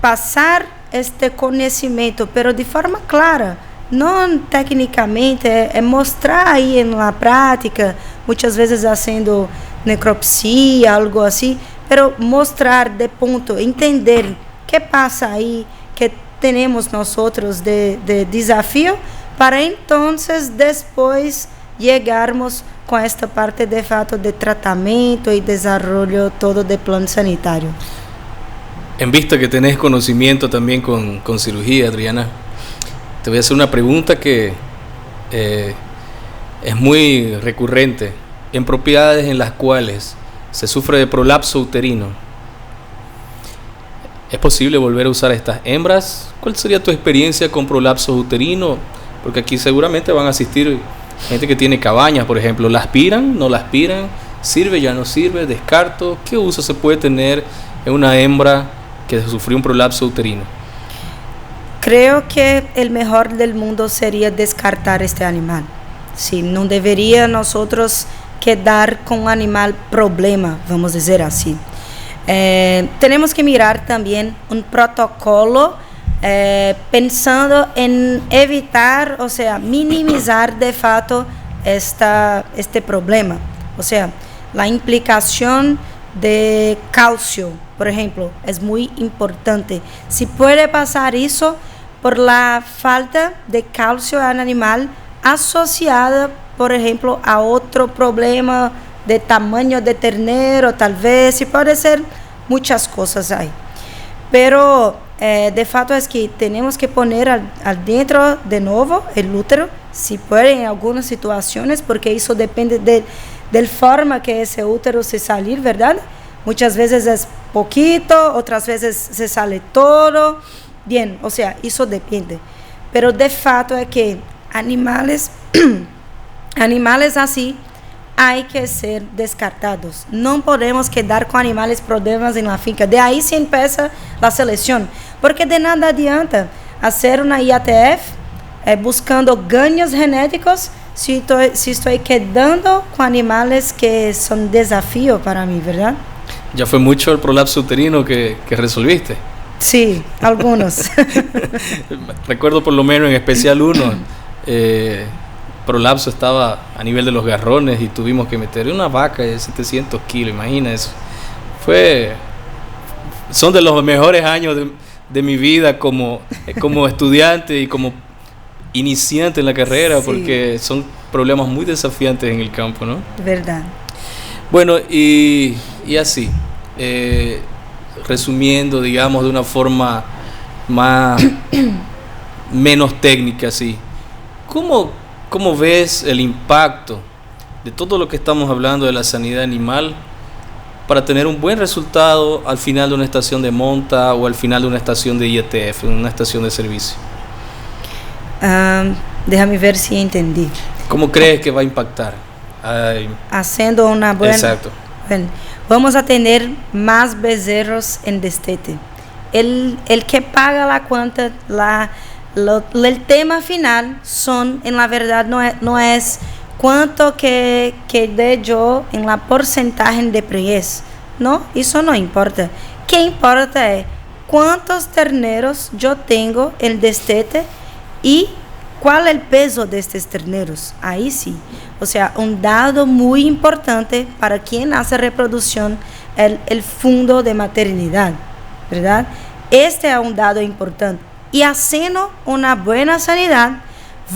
pasar este conocimiento, pero de forma clara, no técnicamente, mostrar ahí en la práctica, muchas veces haciendo necropsia, algo así, pero mostrar de punto, entender qué pasa ahí, que tenemos nosotros de desafío, para entonces después llegarmos con esta parte de fato de tratamiento y desarrollo todo de plan sanitario. En vista que tenés conocimiento también con cirugía, Adriana, te voy a hacer una pregunta que es muy recurrente. En propiedades en las cuales se sufre de prolapso uterino, ¿es posible volver a usar estas hembras? ¿Cuál sería tu experiencia con prolapso uterino? Porque aquí seguramente van a asistir gente que tiene cabañas, por ejemplo. ¿La aspiran? ¿No la aspiran? ¿Sirve? ¿Ya no sirve? ¿Descarto? ¿Qué uso se puede tener en una hembra que sufrió un prolapso uterino? Creo que el mejor del mundo sería descartar este animal. Sí, no debería nosotros quedar con un animal problema, vamos a decir así. Tenemos que mirar también un protocolo pensando en evitar, o sea, minimizar de fato este problema. O sea, la implicación de calcio, por ejemplo, es muy importante. Si puede pasar eso, por la falta de calcio en el animal asociada, por ejemplo, a otro problema de tamaño de ternero, tal vez, y puede ser muchas cosas ahí. Pero de fato es que tenemos que poner al dentro de nuevo el útero, si puede en algunas situaciones, porque eso depende de forma que ese útero se salir, ¿verdad? Muchas veces es poquito, otras veces se sale todo. Bien, o sea, eso depende. Pero de fato es que animales así hay que ser descartados. No podemos quedar con animales problemas en la finca. De ahí se empieza la selección. Porque de nada adianta hacer una IATF buscando ganhos genéticos si estoy quedando con animales que son desafío para mí, ¿verdad? Ya fue mucho el prolapso uterino que resolviste. Sí, algunos. Recuerdo por lo menos en especial uno, prolapso estaba a nivel de los garrones y tuvimos que meter una vaca de 700 kilos, imagina eso. Son de los mejores años de mi vida como estudiante y como iniciante en la carrera, sí, porque son problemas muy desafiantes en el campo, ¿no? Verdad. Bueno, y así, resumiendo, digamos, de una forma menos técnica, así, ¿cómo ves el impacto de todo lo que estamos hablando de la sanidad animal para tener un buen resultado al final de una estación de monta o al final de una estación de IATF, una estación de servicio? Déjame ver si entendí. ¿Cómo crees que va a impactar? Haciendo una buena... Exacto. Bueno, vamos a tener más becerros en destete. El que paga la cuenta, el tema final en la verdad no es cuánto que dé yo en la porcentaje de preñez. No, eso no importa. ¿Qué importa es cuántos terneros yo tengo en destete y cuál es el peso de estos terneros? Ahí sí. O sea, un dado muy importante para quien hace reproducción, el fondo de maternidad, ¿verdad? Este es un dado importante. Y haciendo una buena sanidad,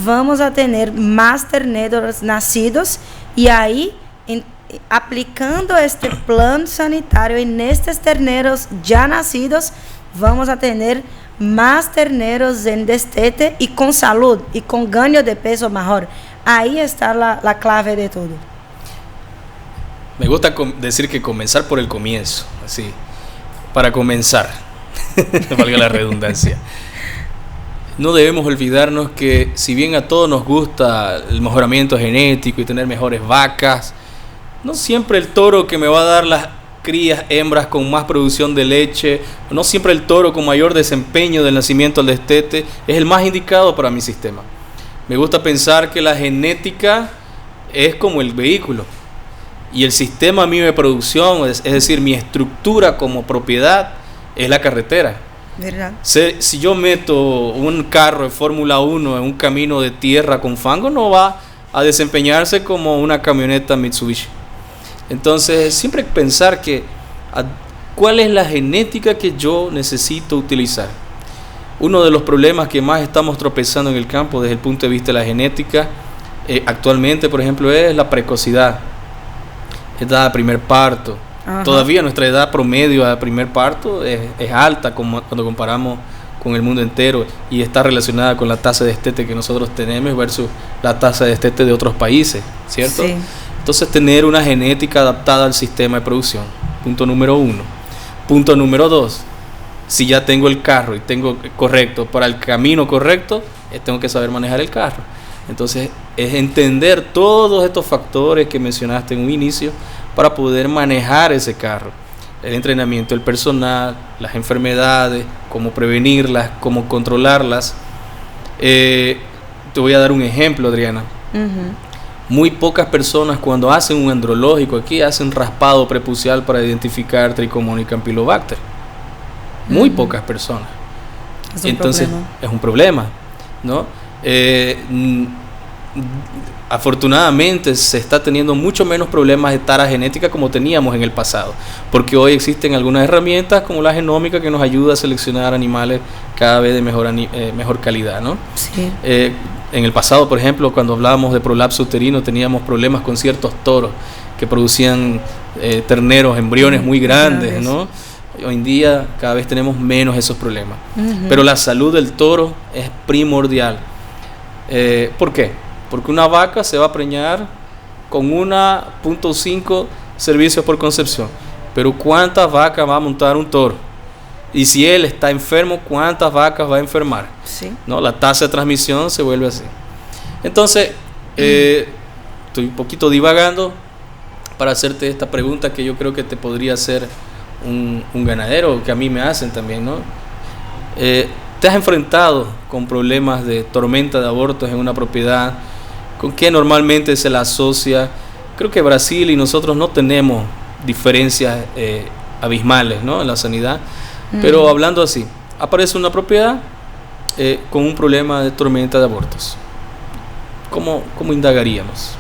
vamos a tener más terneros nacidos y ahí, aplicando este plan sanitario en estos terneros ya nacidos, vamos a tener más terneros en destete y con salud y con ganho de peso mejor. Ahí está la clave de todo. Me gusta decir que comenzar por el comienzo, así, para comenzar, valga la redundancia. No debemos olvidarnos que si bien a todos nos gusta el mejoramiento genético y tener mejores vacas, no siempre el toro que me va a dar las crías hembras con más producción de leche, no siempre el toro con mayor desempeño del nacimiento al destete es el más indicado para mi sistema. Me gusta pensar que la genética es como el vehículo y el sistema mío de producción, es decir, mi estructura como propiedad, es la carretera. ¿Verdad? Si yo meto un carro de Fórmula 1 en un camino de tierra con fango, no va a desempeñarse como una camioneta Mitsubishi. Entonces, siempre pensar cuál es la genética que yo necesito utilizar. Uno de los problemas que más estamos tropezando en el campo desde el punto de vista de la genética, actualmente, por ejemplo, es la precocidad, edad de primer parto. Ajá. Todavía nuestra edad promedio de primer parto es alta cuando comparamos con el mundo entero y está relacionada con la tasa de destete que nosotros tenemos versus la tasa de destete de otros países, ¿cierto? Sí. Entonces, tener una genética adaptada al sistema de producción, punto número 1. Punto número 2, si ya tengo el carro y tengo correcto para el camino correcto, tengo que saber manejar el carro. Entonces, es entender todos estos factores que mencionaste en un inicio para poder manejar ese carro. El entrenamiento del personal, las enfermedades, cómo prevenirlas, cómo controlarlas. Te voy a dar un ejemplo, Adriana. Uh-huh. Muy pocas personas cuando hacen un andrológico aquí hacen raspado prepucial para identificar Trichomonas y Campylobacter. Muy pocas personas. Entonces es un problema, ¿no? afortunadamente se está teniendo mucho menos problemas de tara genética como teníamos en el pasado, porque hoy existen algunas herramientas como la genómica que nos ayuda a seleccionar animales cada vez de mejor calidad, ¿no? Sí. En el pasado, por ejemplo, cuando hablábamos de prolapso uterino, teníamos problemas con ciertos toros que producían terneros, embriones muy grandes, ¿no? Hoy en día cada vez tenemos menos esos problemas. Pero la salud del toro es primordial. ¿Por qué? Porque una vaca se va a preñar con 1.5 servicios por concepción. Pero ¿cuántas vacas va a montar un toro? Y si él está enfermo, ¿cuántas vacas va a enfermar? Sí. ¿No? La tasa de transmisión se vuelve así. Entonces, estoy un poquito divagando para hacerte esta pregunta que yo creo que te podría hacer un ganadero, que a mí me hacen también, ¿no? ¿Te has enfrentado con problemas de tormenta de abortos en una propiedad? ¿Con qué normalmente se la asocia? Creo que Brasil y nosotros no tenemos diferencias abismales, ¿no?, en la sanidad. Pero hablando así, aparece una propiedad con un problema de tormenta de abortos. ¿Cómo indagaríamos?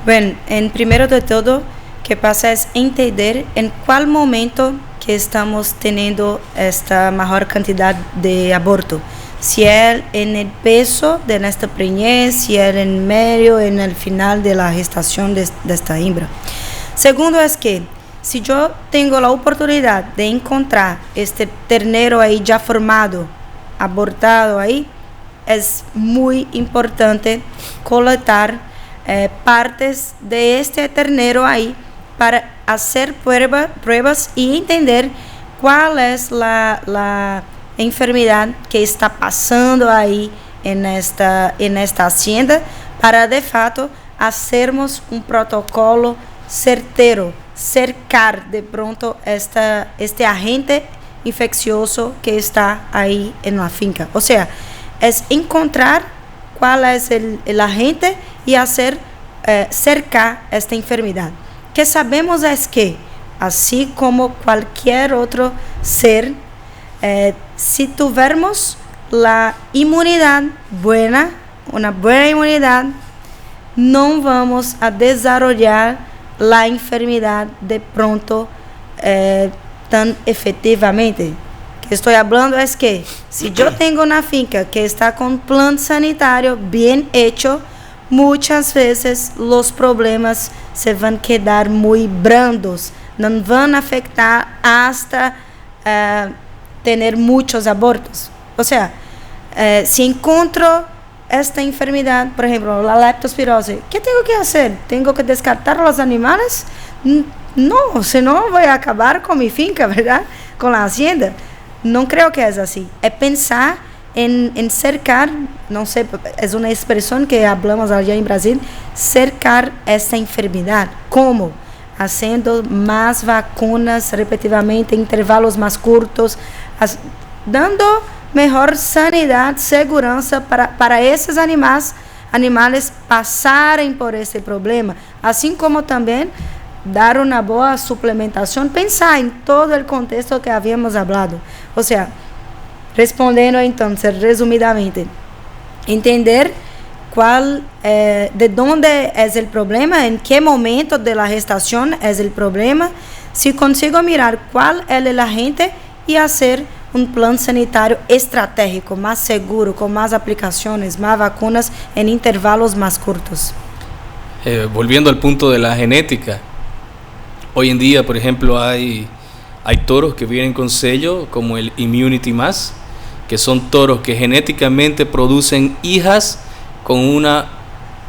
Bueno, en primero de todo, que pasa es entender en cuál momento que estamos teniendo esta mayor cantidad de aborto. Si es en el peso de nuestra preñez, si es en medio, en el final de la gestación de esta hembra. Segundo es que si yo tengo la oportunidad de encontrar este ternero ahí ya formado, abortado ahí, es muy importante colectar partes de este ternero ahí para hacer pruebas y entender cuál es la enfermedad que está pasando ahí en esta hacienda, para de fato hacermos un protocolo certero, cercar de pronto este agente infeccioso que está ahí en la finca. O sea, es encontrar cuál es el agente y hacer cercar esta enfermedad. Que sabemos es que, así como cualquier otro ser, si tuviéramos la inmunidad buena, una buena inmunidad, no vamos a desarrollar la enfermedad de pronto tan efectivamente. Que estoy hablando es que si yo tengo una finca que está con plan sanitario bien hecho, muchas veces los problemas se van a quedar muy brandos, no van a afectar hasta tener muchos abortos. O sea, si encuentro esta enfermedad, por ejemplo, la leptospirosis, ¿qué tengo que hacer? ¿Tengo que descartar los animales? No, senão voy a acabar con mi finca, ¿verdad? Con la hacienda. No creo que es así. Es pensar en cercar, no sé, es una expresión que hablamos allá en Brasil, cercar esta enfermedad. ¿Cómo? Haciendo más vacunas repetitivamente, intervalos más cortos, dando mejor sanidad, segurança para esses animales passarem por esse problema, assim como também dar uma boa suplementação, pensar em todo o contexto que havíamos hablado. Ou seja, respondendo então, resumidamente, entender de onde é o problema, em que momento da gestação é o problema, se consigo mirar qual é o agente e fazer un plan sanitario estratégico, más seguro, con más aplicaciones, más vacunas en intervalos más cortos. Volviendo al punto de la genética, hoy en día, por ejemplo, hay toros que vienen con sello, como el Immunity Más, que son toros que genéticamente producen hijas con una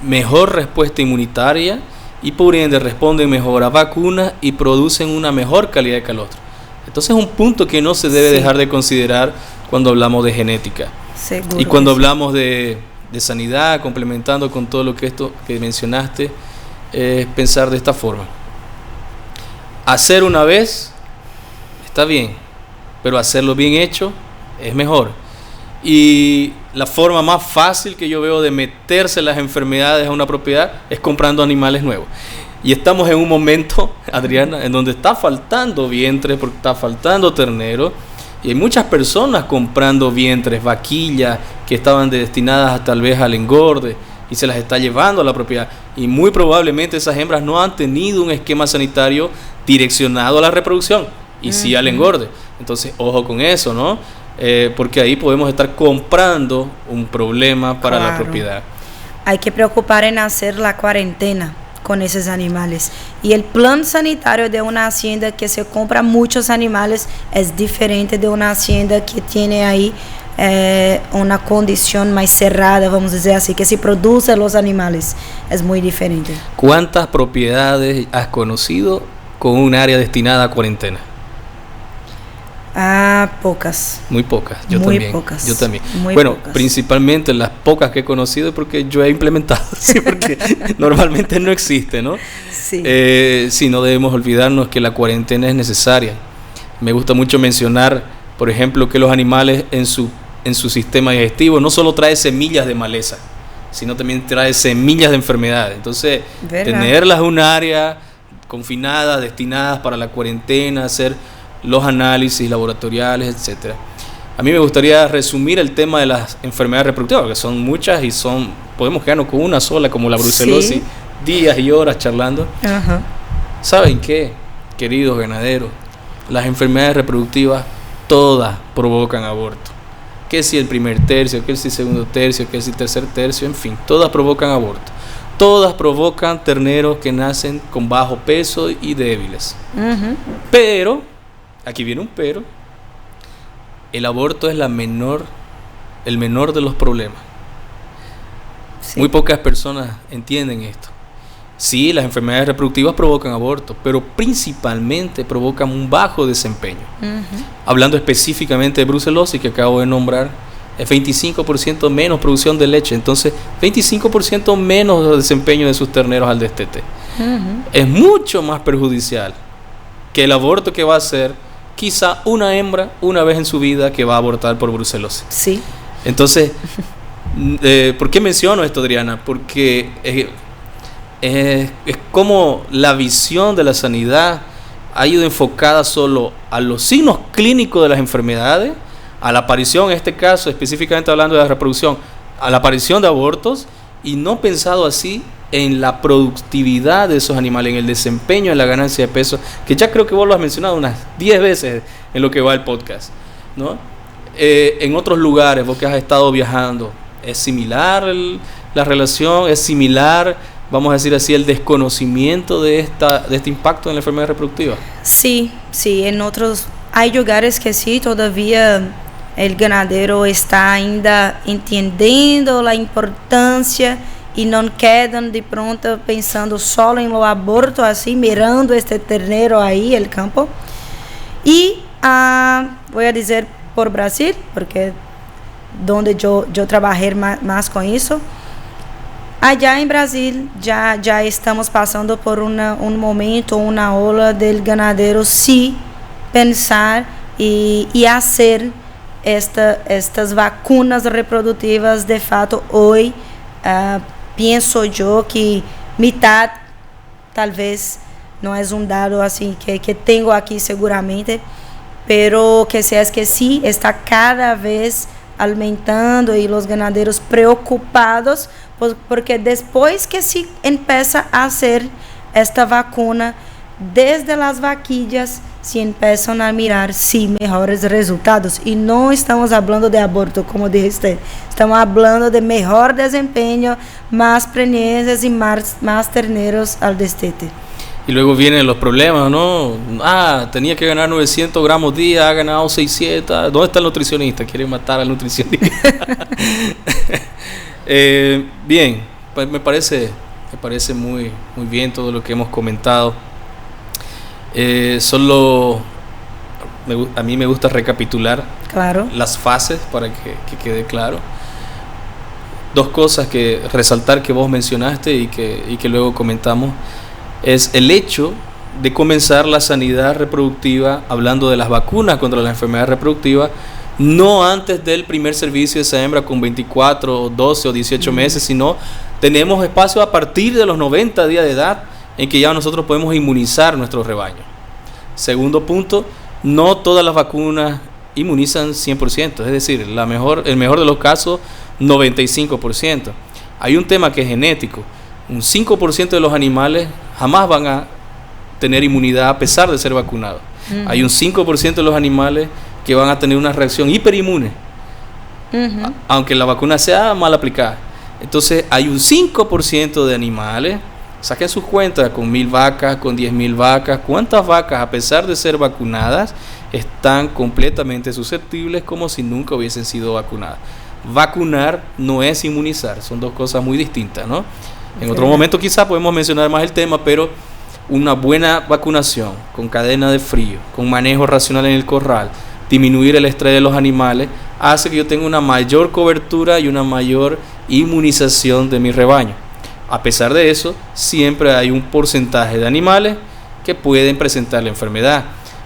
mejor respuesta inmunitaria y por ende responden mejor a vacunas y producen una mejor calidad de calostro. Entonces es un punto que no se debe dejar de considerar cuando hablamos de genética. Seguro. Y cuando hablamos de sanidad, complementando con todo lo que esto que mencionaste, es pensar de esta forma. Hacer una vez está bien, pero hacerlo bien hecho es mejor. Y la forma más fácil que yo veo de meterse las enfermedades a una propiedad es comprando animales nuevos. Y estamos en un momento, Adriana, en donde está faltando vientres, porque está faltando ternero, y hay muchas personas comprando vientres, vaquillas, que estaban destinadas tal vez al engorde, y se las está llevando a la propiedad. Y muy probablemente esas hembras no han tenido un esquema sanitario direccionado a la reproducción y sí al engorde. Entonces, ojo con eso, ¿no? Porque ahí podemos estar comprando un problema para la propiedad. Hay que preocupar en hacer la cuarentena con esos animales. Y el plan sanitario de una hacienda que se compra muchos animales es diferente de una hacienda que tiene ahí una condición más cerrada, vamos a decir así, que se produce los animales. Es muy diferente. ¿Cuántas propiedades has conocido con un área destinada a cuarentena? Pocas. Muy pocas, yo muy también. Pocas. Yo también. Muy bueno, pocas. Principalmente las pocas que he conocido porque yo he implementado, sí, porque normalmente no existe, ¿no? Sí. Sí, no debemos olvidarnos que la cuarentena es necesaria. Me gusta mucho mencionar, por ejemplo, que los animales en su sistema digestivo no solo trae semillas de maleza, sino también trae semillas de enfermedades. Entonces, tenerlas en un área confinada, destinadas para la cuarentena, hacer los análisis laboratoriales, etcétera. A mí me gustaría resumir el tema de las enfermedades reproductivas, que son muchas y podemos quedarnos con una sola, como la brucelosis, sí, días y horas charlando. Uh-huh. ¿Saben qué, queridos ganaderos? Las enfermedades reproductivas todas provocan aborto. Que si el primer tercio, que si el segundo tercio, que si el tercer tercio, en fin, todas provocan aborto. Todas provocan terneros que nacen con bajo peso y débiles. Uh-huh. Pero, aquí viene un pero, el aborto es el menor de los problemas. Sí. Muy pocas personas entienden esto. Sí, las enfermedades reproductivas provocan aborto, pero principalmente provocan un bajo desempeño. Uh-huh. Hablando específicamente de brucelosis, que acabo de nombrar, es 25% menos producción de leche, entonces 25% menos desempeño de sus terneros al destete. Uh-huh. Es mucho más perjudicial que el aborto que va a hacer quizá una hembra una vez en su vida que va a abortar por brucelosis. Sí. Entonces, ¿por qué menciono esto, Adriana? Porque es como la visión de la sanidad ha ido enfocada solo a los signos clínicos de las enfermedades, a la aparición, en este caso específicamente hablando de la reproducción, a la aparición de abortos, y no pensado así en la productividad de esos animales, en el desempeño, en la ganancia de peso, que ya creo que vos lo has mencionado unas 10 veces en lo que va el podcast, ¿no? En otros lugares, vos que has estado viajando, ¿es similar la relación? ¿Es similar, vamos a decir así, el desconocimiento de este impacto en la enfermedad reproductiva? Sí, en otros hay lugares que sí, todavía el ganadero está ainda entendiendo la importancia e não quedam de pronto pensando só em lo aborto, assim, mirando este ternero aí, el campo. E vou dizer por Brasil, porque donde eu trabalhei mais com isso. Allá em Brasil já estamos passando por um momento, uma ola del ganadero sí pensar e fazer estas vacunas reprodutivas de fato hoje. Penso eu que mitad, talvez, não é um dado assim que tenho aqui seguramente, pero que se é que sim, está cada vez aumentando e os ganadeiros preocupados, porque depois que se empieza a fazer esta vacuna, desde as vaquillas se empiezam a mirar sim melhores resultados, e não estamos falando de aborto, como dijiste, estamos falando de melhor desempenho, mais preñezes e mais terneros al destete. Y luego vienen los problemas, ¿no? Tenía que ganar 900 gramos día, ha ganado 600. ¿Dónde está el nutricionista? Quieren matar al nutricionista. Bien, pues me parece muy bien todo lo que hemos comentado. A mí me gusta recapitular las fases para que quede claro. Dos cosas que resaltar que vos mencionaste y que luego comentamos es el hecho de comenzar la sanidad reproductiva, hablando de las vacunas contra la enfermedad reproductiva, no antes del primer servicio de esa hembra con 24, 12 o 18 meses, sino tenemos espacio a partir de los 90 días de edad en que ya nosotros podemos inmunizar nuestro rebaño. Segundo punto, no todas las vacunas inmunizan 100%, es decir, el mejor de los casos, 95%. hay un tema que es genético. Un 5% de los animales jamás van a tener inmunidad a pesar de ser vacunados. Hay un 5% de los animales que van a tener una reacción hiperinmune, aunque la vacuna sea mal aplicada. Entonces hay un 5% de animales, saquen sus cuentas, con 1,000 vacas, con 10,000 vacas, ¿cuántas vacas a pesar de ser vacunadas están completamente susceptibles como si nunca hubiesen sido vacunadas? Vacunar no es inmunizar, son dos cosas muy distintas, ¿no? En otro momento quizás podemos mencionar más el tema, pero una buena vacunación con cadena de frío, con manejo racional en el corral, disminuir el estrés de los animales, hace que yo tenga una mayor cobertura y una mayor inmunización de mi rebaño. A pesar de eso, siempre hay un porcentaje de animales que pueden presentar la enfermedad.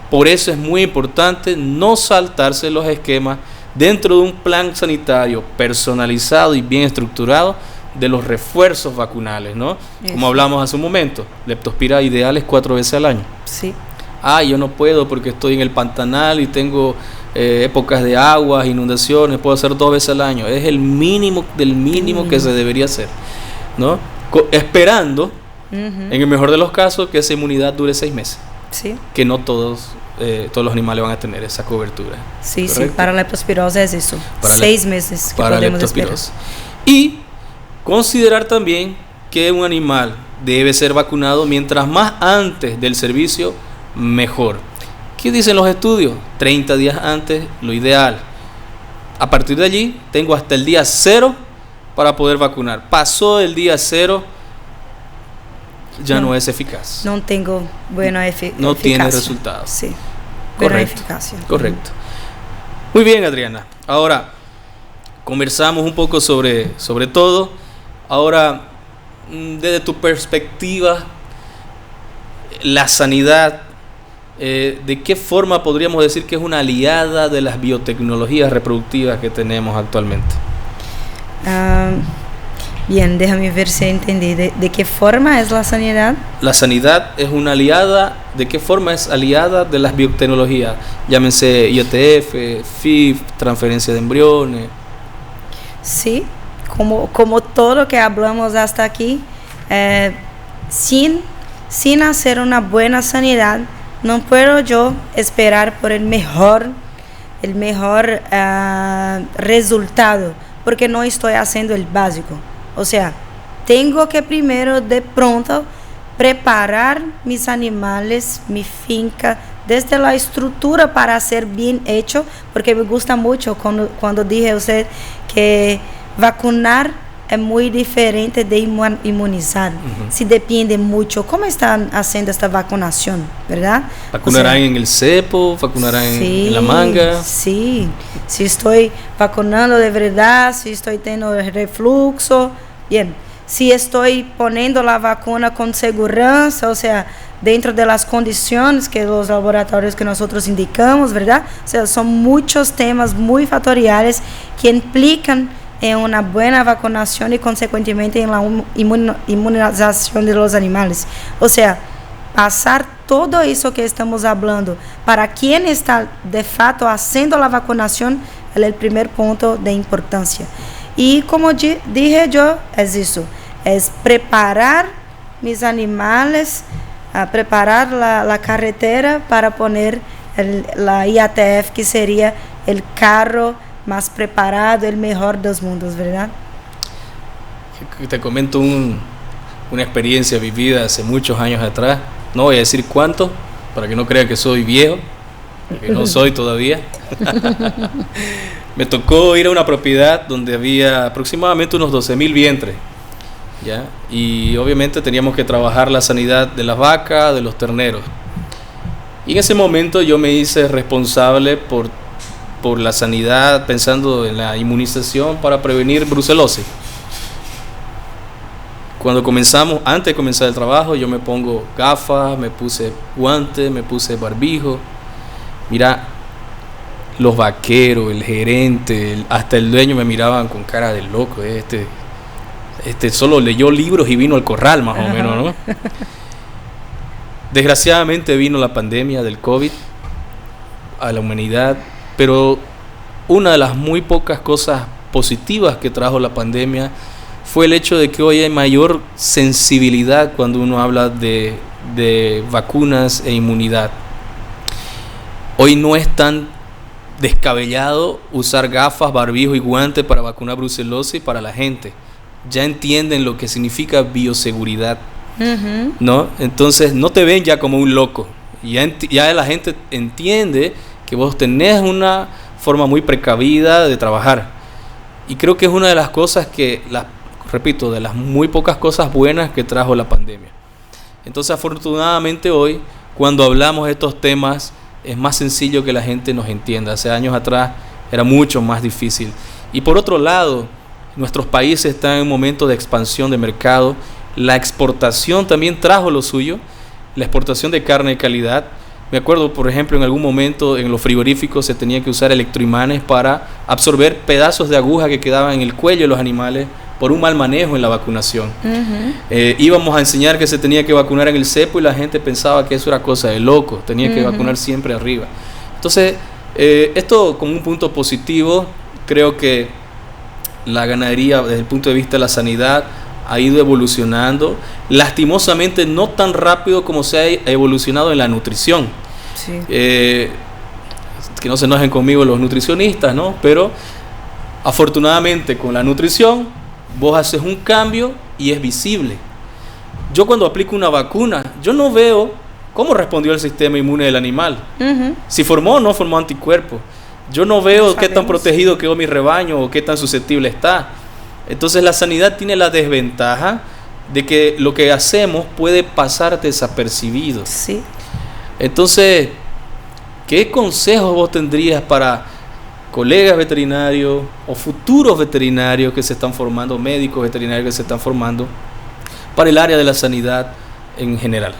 Por eso es muy importante no saltarse los esquemas dentro de un plan sanitario personalizado y bien estructurado de los refuerzos vacunales, ¿no? Eso. Como hablamos hace un momento, leptospira ideal es 4 veces al año. Sí. Yo no puedo porque estoy en el Pantanal y tengo épocas de aguas, inundaciones, puedo hacer 2 veces al año. Es el mínimo del mínimo que se debería hacer, ¿no? Esperando, en el mejor de los casos, que esa inmunidad dure 6 meses. Sí. Que no todos los animales van a tener esa cobertura. Sí, ¿correcto? sí, para la leptospirosis es eso. 6 meses que para podemos leptospirosis. esperar. Y considerar también que un animal debe ser vacunado mientras más antes del servicio, mejor. ¿Qué dicen los estudios? 30 días antes, lo ideal. A partir de allí, tengo hasta el día 0 para poder vacunar. Pasó el día 0, ya no es eficaz. No tengo buena eficacia. No tiene resultados. Sí. Correcto. Buena eficacia. Correcto. Muy bien, Adriana. Ahora, conversamos un poco sobre todo. Ahora, desde tu perspectiva, la sanidad, ¿de qué forma podríamos decir que es una aliada de las biotecnologías reproductivas que tenemos actualmente? Bien, déjame ver si entendí. ¿De qué forma es la sanidad? La sanidad es una aliada, ¿de qué forma es aliada de las biotecnologías? Llámense IETF, FIV, transferencia de embriones. Sí, como todo lo que hablamos hasta aquí, sin hacer una buena sanidad, no puedo yo esperar por el mejor resultado, porque no estoy haciendo el básico. O sea, tengo que primero de pronto preparar mis animales, mi finca, desde la estructura para ser bien hecho, porque me gusta mucho cuando dije a usted que vacunar es muy diferente de inmunizar. Sí depende mucho cómo están haciendo esta vacunación, ¿verdad? ¿Vacunarán en el cepo? ¿Vacunarán en la manga? Sí, si estoy vacunando de verdad, si estoy teniendo reflujo, bien. Si estoy poniendo la vacuna con seguridad, o sea, dentro de las condiciones que los laboratorios que nosotros indicamos, ¿verdad? O sea, son muchos temas muy factoriales que implican en una buena vacunación y consecuentemente en la inmunización de los animales. O sea, pasar todo eso que estamos hablando para quien está de fato haciendo la vacunación es el primer punto de importancia. Y como dije yo, es eso, es preparar mis animales, preparar la carretera para poner la IATF, que sería el carro más preparado, el mejor de los mundos, ¿verdad? Te comento una experiencia vivida hace muchos años atrás. No voy a decir cuánto, para que no crean que soy viejo, porque no soy todavía. Me tocó ir a una propiedad donde había aproximadamente unos 12,000 vientres, ¿ya? Y obviamente teníamos que trabajar la sanidad de las vacas, de los terneros. Y en ese momento yo me hice responsable por la sanidad, pensando en la inmunización para prevenir brucelosis. Cuando comenzamos, antes de comenzar el trabajo, yo me pongo gafas, me puse guantes, me puse barbijo. Mira, los vaqueros, el gerente, hasta el dueño me miraban con cara de loco. Este solo leyó libros y vino al corral, más o menos, ¿no? Desgraciadamente vino la pandemia del COVID a la humanidad, pero una de las muy pocas cosas positivas que trajo la pandemia fue el hecho de que hoy hay mayor sensibilidad cuando uno habla de vacunas e inmunidad. Hoy no es tan descabellado usar gafas, barbijo y guantes para vacunar brucelosis para la gente. Ya entienden lo que significa bioseguridad, ¿no? Entonces no te ven ya como un loco. Ya la gente entiende que vos tenés una forma muy precavida de trabajar. Y creo que es una de las cosas que, repito, de las muy pocas cosas buenas que trajo la pandemia. Entonces, afortunadamente hoy, cuando hablamos de estos temas, es más sencillo que la gente nos entienda. Hace años atrás era mucho más difícil. Y por otro lado, nuestros países están en un momento de expansión de mercado. La exportación también trajo lo suyo. La exportación de carne de calidad. Me acuerdo, por ejemplo, en algún momento en los frigoríficos se tenía que usar electroimanes para absorber pedazos de aguja que quedaban en el cuello de los animales por un mal manejo en la vacunación. Íbamos a enseñar que se tenía que vacunar en el cepo y la gente pensaba que eso era cosa de loco, tenía que vacunar siempre arriba. Entonces, esto como un punto positivo, creo que la ganadería desde el punto de vista de la sanidad ha ido evolucionando, lastimosamente no tan rápido como se ha evolucionado en la nutrición. Sí. Que no se enojen conmigo los nutricionistas, ¿no? Pero afortunadamente con la nutrición vos haces un cambio y es visible. Yo cuando aplico una vacuna, yo no veo cómo respondió el sistema inmune del animal. Si formó o no formó anticuerpos. Yo no veo qué tan protegido quedó mi rebaño o qué tan susceptible está. Entonces la sanidad tiene la desventaja de que lo que hacemos puede pasar desapercibido. Sí. Entonces, ¿qué consejos vos tendrías para colegas veterinarios o futuros veterinarios que se están formando, médicos veterinarios que se están formando para el área de la sanidad en general?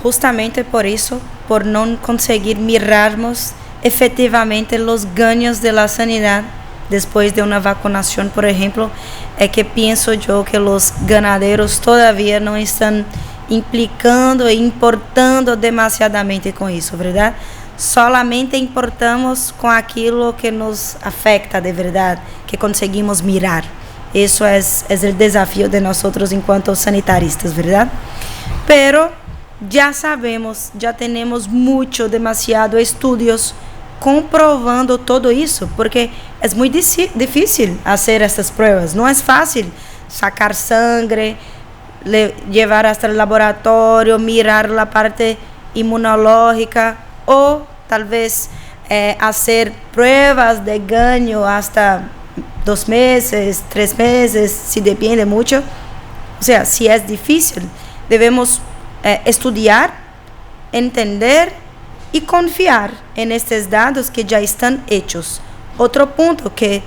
Justamente por eso, por no conseguir mirarnos efectivamente los ganhos de la sanidad después de una vacunación, por ejemplo, es que pienso yo que los ganaderos todavía no están implicando e importando demasiadamente con eso, ¿verdad? Solamente importamos con aquilo que nos afecta de verdad, que conseguimos mirar. Eso es el desafío de nosotros en cuanto sanitaristas, ¿verdad? Pero ya sabemos, ya tenemos demasiado estudios comprobando todo isso, porque é muito difícil fazer essas pruebas. Não é fácil sacar sangre, levar hasta el laboratório, mirar a parte imunológica ou talvez fazer pruebas de ganho hasta 2 meses, 3 meses, se depende muito. Ou seja, se é difícil, devemos estudar, entender y confiar en estos datos que ya están hechos. Otro punto que,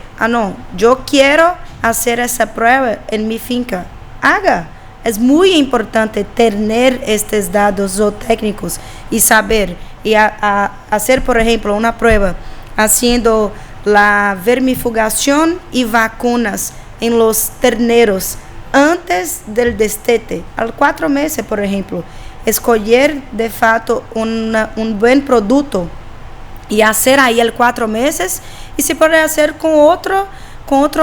yo quiero hacer esa prueba en mi finca. Haga. Es muy importante tener estos datos zootécnicos y saber, y hacer, por ejemplo, una prueba haciendo la vermifugación y vacunas en los terneros antes del destete, al 4 meses, por ejemplo. Escolher de fato um bom produto e fazer aí el 4 meses e se pode fazer com outro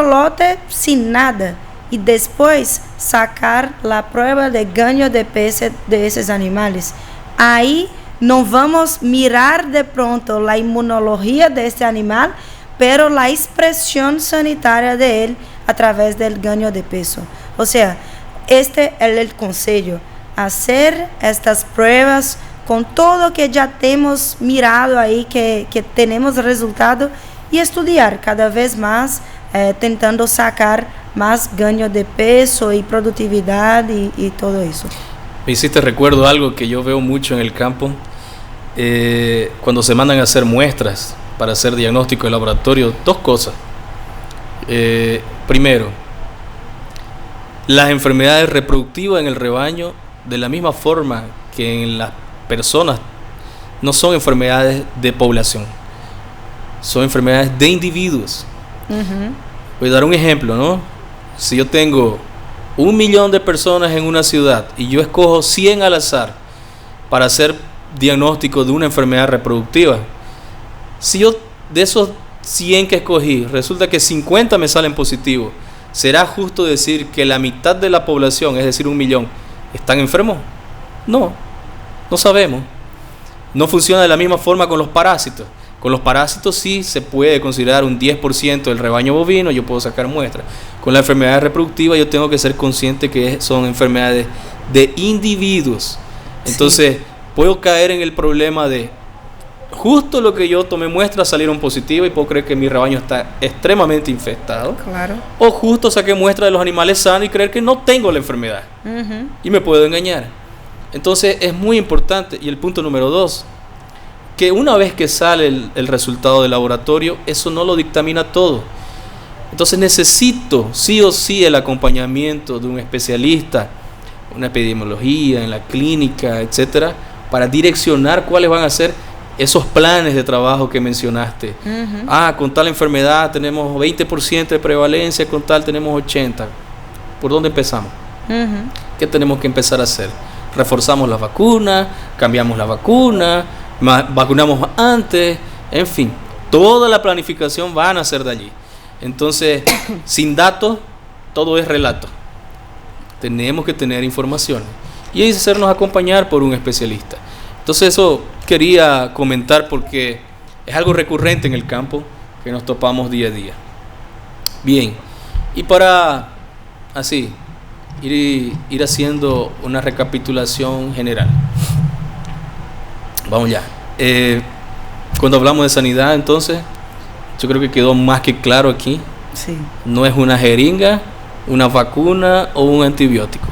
lote sem nada e depois sacar a prova de ganho de peso de esses animais. Aí não vamos mirar de pronto a imunologia deste animal, pero a expressão sanitária de ele através do ganho de peso. Ou seja, este é o conselho. Hacer estas pruebas con todo que ya tenemos mirado ahí, que tenemos resultado y estudiar cada vez más, tentando sacar más gaño de peso y productividad y todo eso. Me hiciste recuerdo algo que yo veo mucho en el campo, cuando se mandan a hacer muestras para hacer diagnóstico de laboratorio, 2 cosas. Primero, las enfermedades reproductivas en el rebaño, de la misma forma que en las personas, no son enfermedades de población, son enfermedades de individuos. Voy a dar un ejemplo, ¿no? Si yo tengo 1 millón de personas en una ciudad y yo escojo 100 al azar para hacer diagnóstico de una enfermedad reproductiva, si yo de esos 100 que escogí, resulta que 50 me salen positivos, ¿será justo decir que la mitad de la población, es decir, 1 millón, están enfermos? No, no sabemos. No funciona de la misma forma con los parásitos. Con los parásitos sí se puede considerar un 10% del rebaño bovino, yo puedo sacar muestras. Con la enfermedad reproductiva yo tengo que ser consciente que son enfermedades de individuos. Entonces puedo caer en el problema de justo lo que yo tomé muestras salieron positivas y puedo creer que mi rebaño está extremadamente infectado. Claro. O justo saqué muestras de los animales sanos y creer que no tengo la enfermedad. Y me puedo engañar. Entonces es muy importante. Y el punto número 2, que una vez que sale el resultado del laboratorio, eso no lo dictamina todo. Entonces necesito sí o sí el acompañamiento de un especialista, una epidemiología en la clínica, etcétera, para direccionar cuáles van a ser esos planes de trabajo que mencionaste. Con tal enfermedad tenemos 20% de prevalencia, con tal tenemos 80%. ¿Por dónde empezamos? ¿Qué tenemos que empezar a hacer? Reforzamos la vacuna, cambiamos la vacuna, vacunamos antes, en fin, toda la planificación va a nacer de allí. Entonces, sin datos, todo es relato. Tenemos que tener información y hacernos acompañar por un especialista. Entonces eso quería comentar porque es algo recurrente en el campo que nos topamos día a día. Bien, y para así ir haciendo una recapitulación general. Vamos ya. Cuando hablamos de sanidad, entonces, yo creo que quedó más que claro aquí. Sí. No es una jeringa, una vacuna o un antibiótico.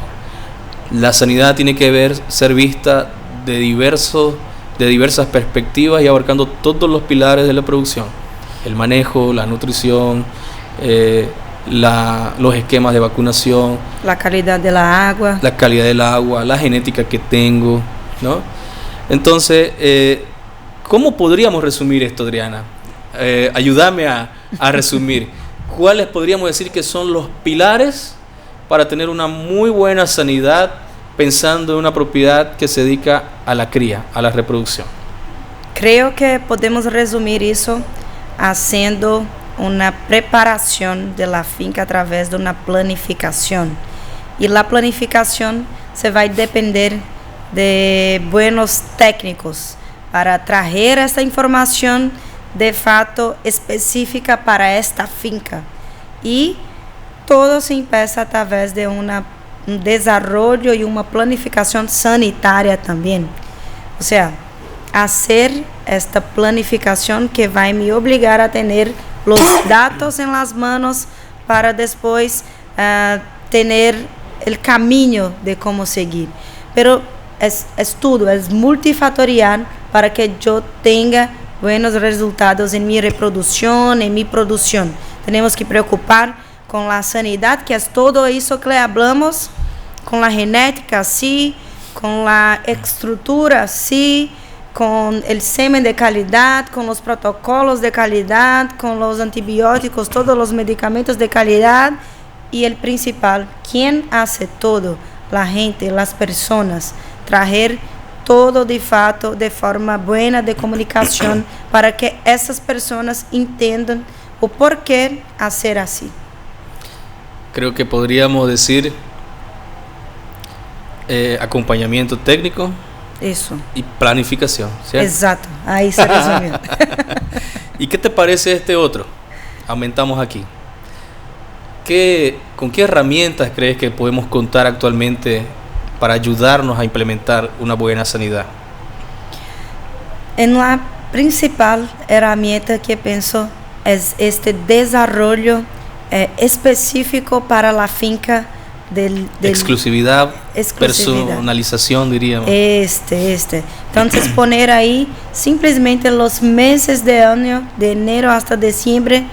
La sanidad tiene que ser vista de diversas perspectivas y abarcando todos los pilares de la producción. El manejo, la nutrición, los esquemas de vacunación, la calidad del agua, la genética que tengo, ¿no? Entonces, ¿cómo podríamos resumir esto, Adriana? Ayúdame a resumir. ¿Cuáles podríamos decir que son los pilares para tener una muy buena sanidad pensando en una propiedad que se dedica a la cría, a la reproducción? Creo que podemos resumir eso haciendo una preparación de la finca a través de una planificación. Y la planificación se va a depender de buenos técnicos para traer esta información de fato específica para esta finca. Y todo se empieza a través de un desarrollo y una planificación sanitaria también. O sea, hacer esta planificación que va a me obligar a tener los datos en las manos para después tener el camino de cómo seguir. Pero es todo, es multifactorial para que yo tenga buenos resultados en mi reproducción, en mi producción. Tenemos que preocupar con la sanidad, que es todo eso que le hablamos, con la genética, sí, con la estructura, sí, con el semen de calidad, con los protocolos de calidad, con los antibióticos, todos los medicamentos de calidad. Y el principal, ¿quién hace todo? La gente, las personas. Traer todo de fato de forma buena de comunicación para que essas personas entendan o porquê hacer así. Creo que podríamos decir acompañamiento técnico. Eso. Y planificación, ¿cierto? Exacto, ahí se resumió. ¿Y qué te parece este otro? Aumentamos aquí. ¿Con qué herramientas crees que podemos contar actualmente para ayudarnos a implementar una buena sanidad? En la principal herramienta que pienso es este desarrollo específico para la finca del exclusividad, personalización, diríamos. Entonces poner ahí simplemente los meses de año, de enero hasta diciembre,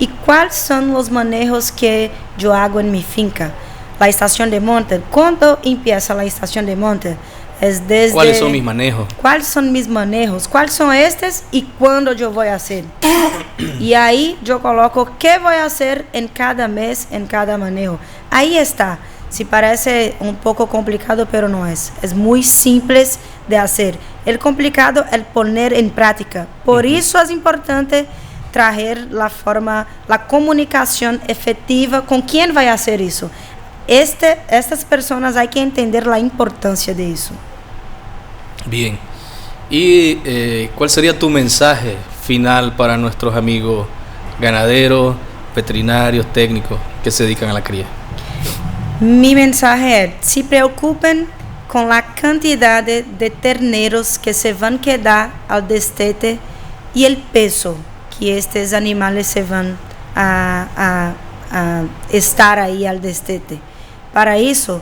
y cuáles son los manejos que yo hago en mi finca. La estación de monte, ¿cuándo empieza la estación de monte? Es desde ¿Cuáles son mis manejos? ¿Cuáles son mis manejos? ¿Cuáles son estos y cuándo yo voy a hacer? Y ahí yo coloco qué voy a hacer en cada mes, en cada manejo. Ahí está. Si parece un poco complicado, pero no es. Es muy simple de hacer. El complicado es poner en práctica. Por eso es importante traer la comunicación efectiva con quién va a hacer eso. Estas personas hay que entender la importancia de eso. Bien. ¿Y cuál sería tu mensaje final para nuestros amigos ganaderos, veterinarios, técnicos que se dedican a la cría? Mi mensaje es: se preocupen con la cantidad de terneros que se van a quedar al destete y el peso que estos animales se van a estar ahí al destete. Para eso,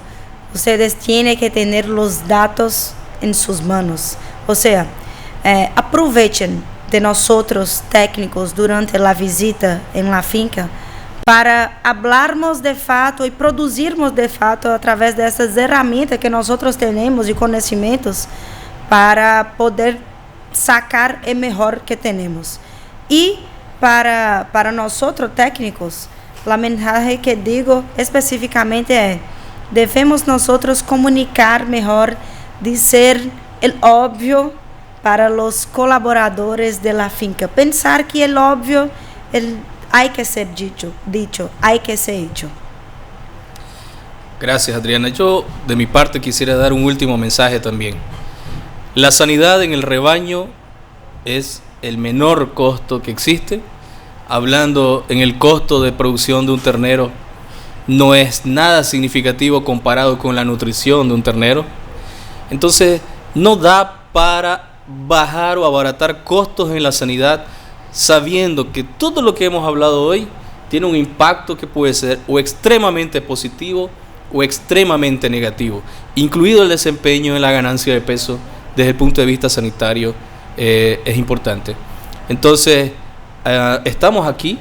ustedes tienen que tener los datos en sus manos. O sea, aprovechen de nosotros técnicos durante la visita en la finca para hablarmos de fato y producirmos de fato a través de essas herramientas que nosotros tenemos y conocimientos para poder sacar el mejor que tenemos. Y para nosotros técnicos, la mensaje que digo específicamente es: debemos nosotros comunicar mejor, decir el obvio para los colaboradores de la finca. Pensar que el obvio hay que ser dicho, hay que ser hecho. Gracias, Adriana. Yo, de mi parte, quisiera dar un último mensaje también. La sanidad en el rebaño es el menor costo que existe. Hablando en el costo de producción de un ternero, no es nada significativo comparado con la nutrición de un ternero. Entonces, no da para bajar o abaratar costos en la sanidad, sabiendo que todo lo que hemos hablado hoy tiene un impacto que puede ser o extremadamente positivo o extremadamente negativo, incluido el desempeño en la ganancia de peso. Desde el punto de vista sanitario es importante. Entonces, estamos aquí,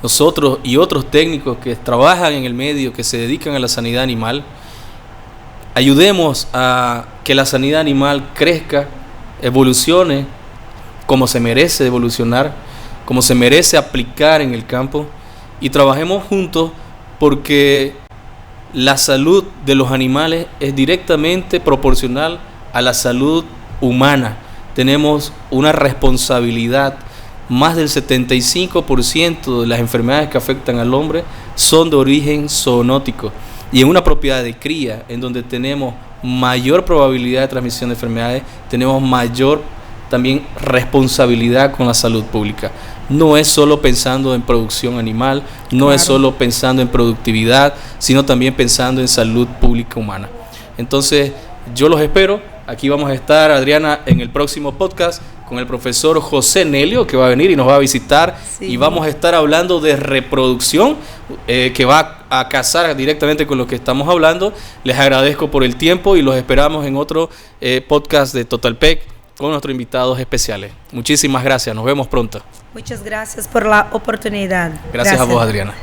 nosotros y otros técnicos que trabajan en el medio, que se dedican a la sanidad animal. Ayudemos a que la sanidad animal crezca, evolucione como se merece evolucionar, como se merece aplicar en el campo, y trabajemos juntos, porque la salud de los animales es directamente proporcional a la salud humana. Tenemos una responsabilidad. Más del 75% de las enfermedades que afectan al hombre son de origen zoonótico, y en una propiedad de cría en donde tenemos mayor probabilidad de transmisión de enfermedades, tenemos mayor también responsabilidad con la salud pública. No es solo pensando en producción animal, no es solo pensando en productividad, sino también pensando en salud pública humana. Entonces, yo los espero. Aquí vamos a estar, Adriana, en el próximo podcast con el profesor José Nelio, que va a venir y nos va a visitar. Sí. Y vamos a estar hablando de reproducción, que va a casar directamente con lo que estamos hablando. Les agradezco por el tiempo y los esperamos en otro podcast de Total Pet con nuestros invitados especiales. Muchísimas gracias, nos vemos pronto. Muchas gracias por la oportunidad. Gracias a vos, Adriana.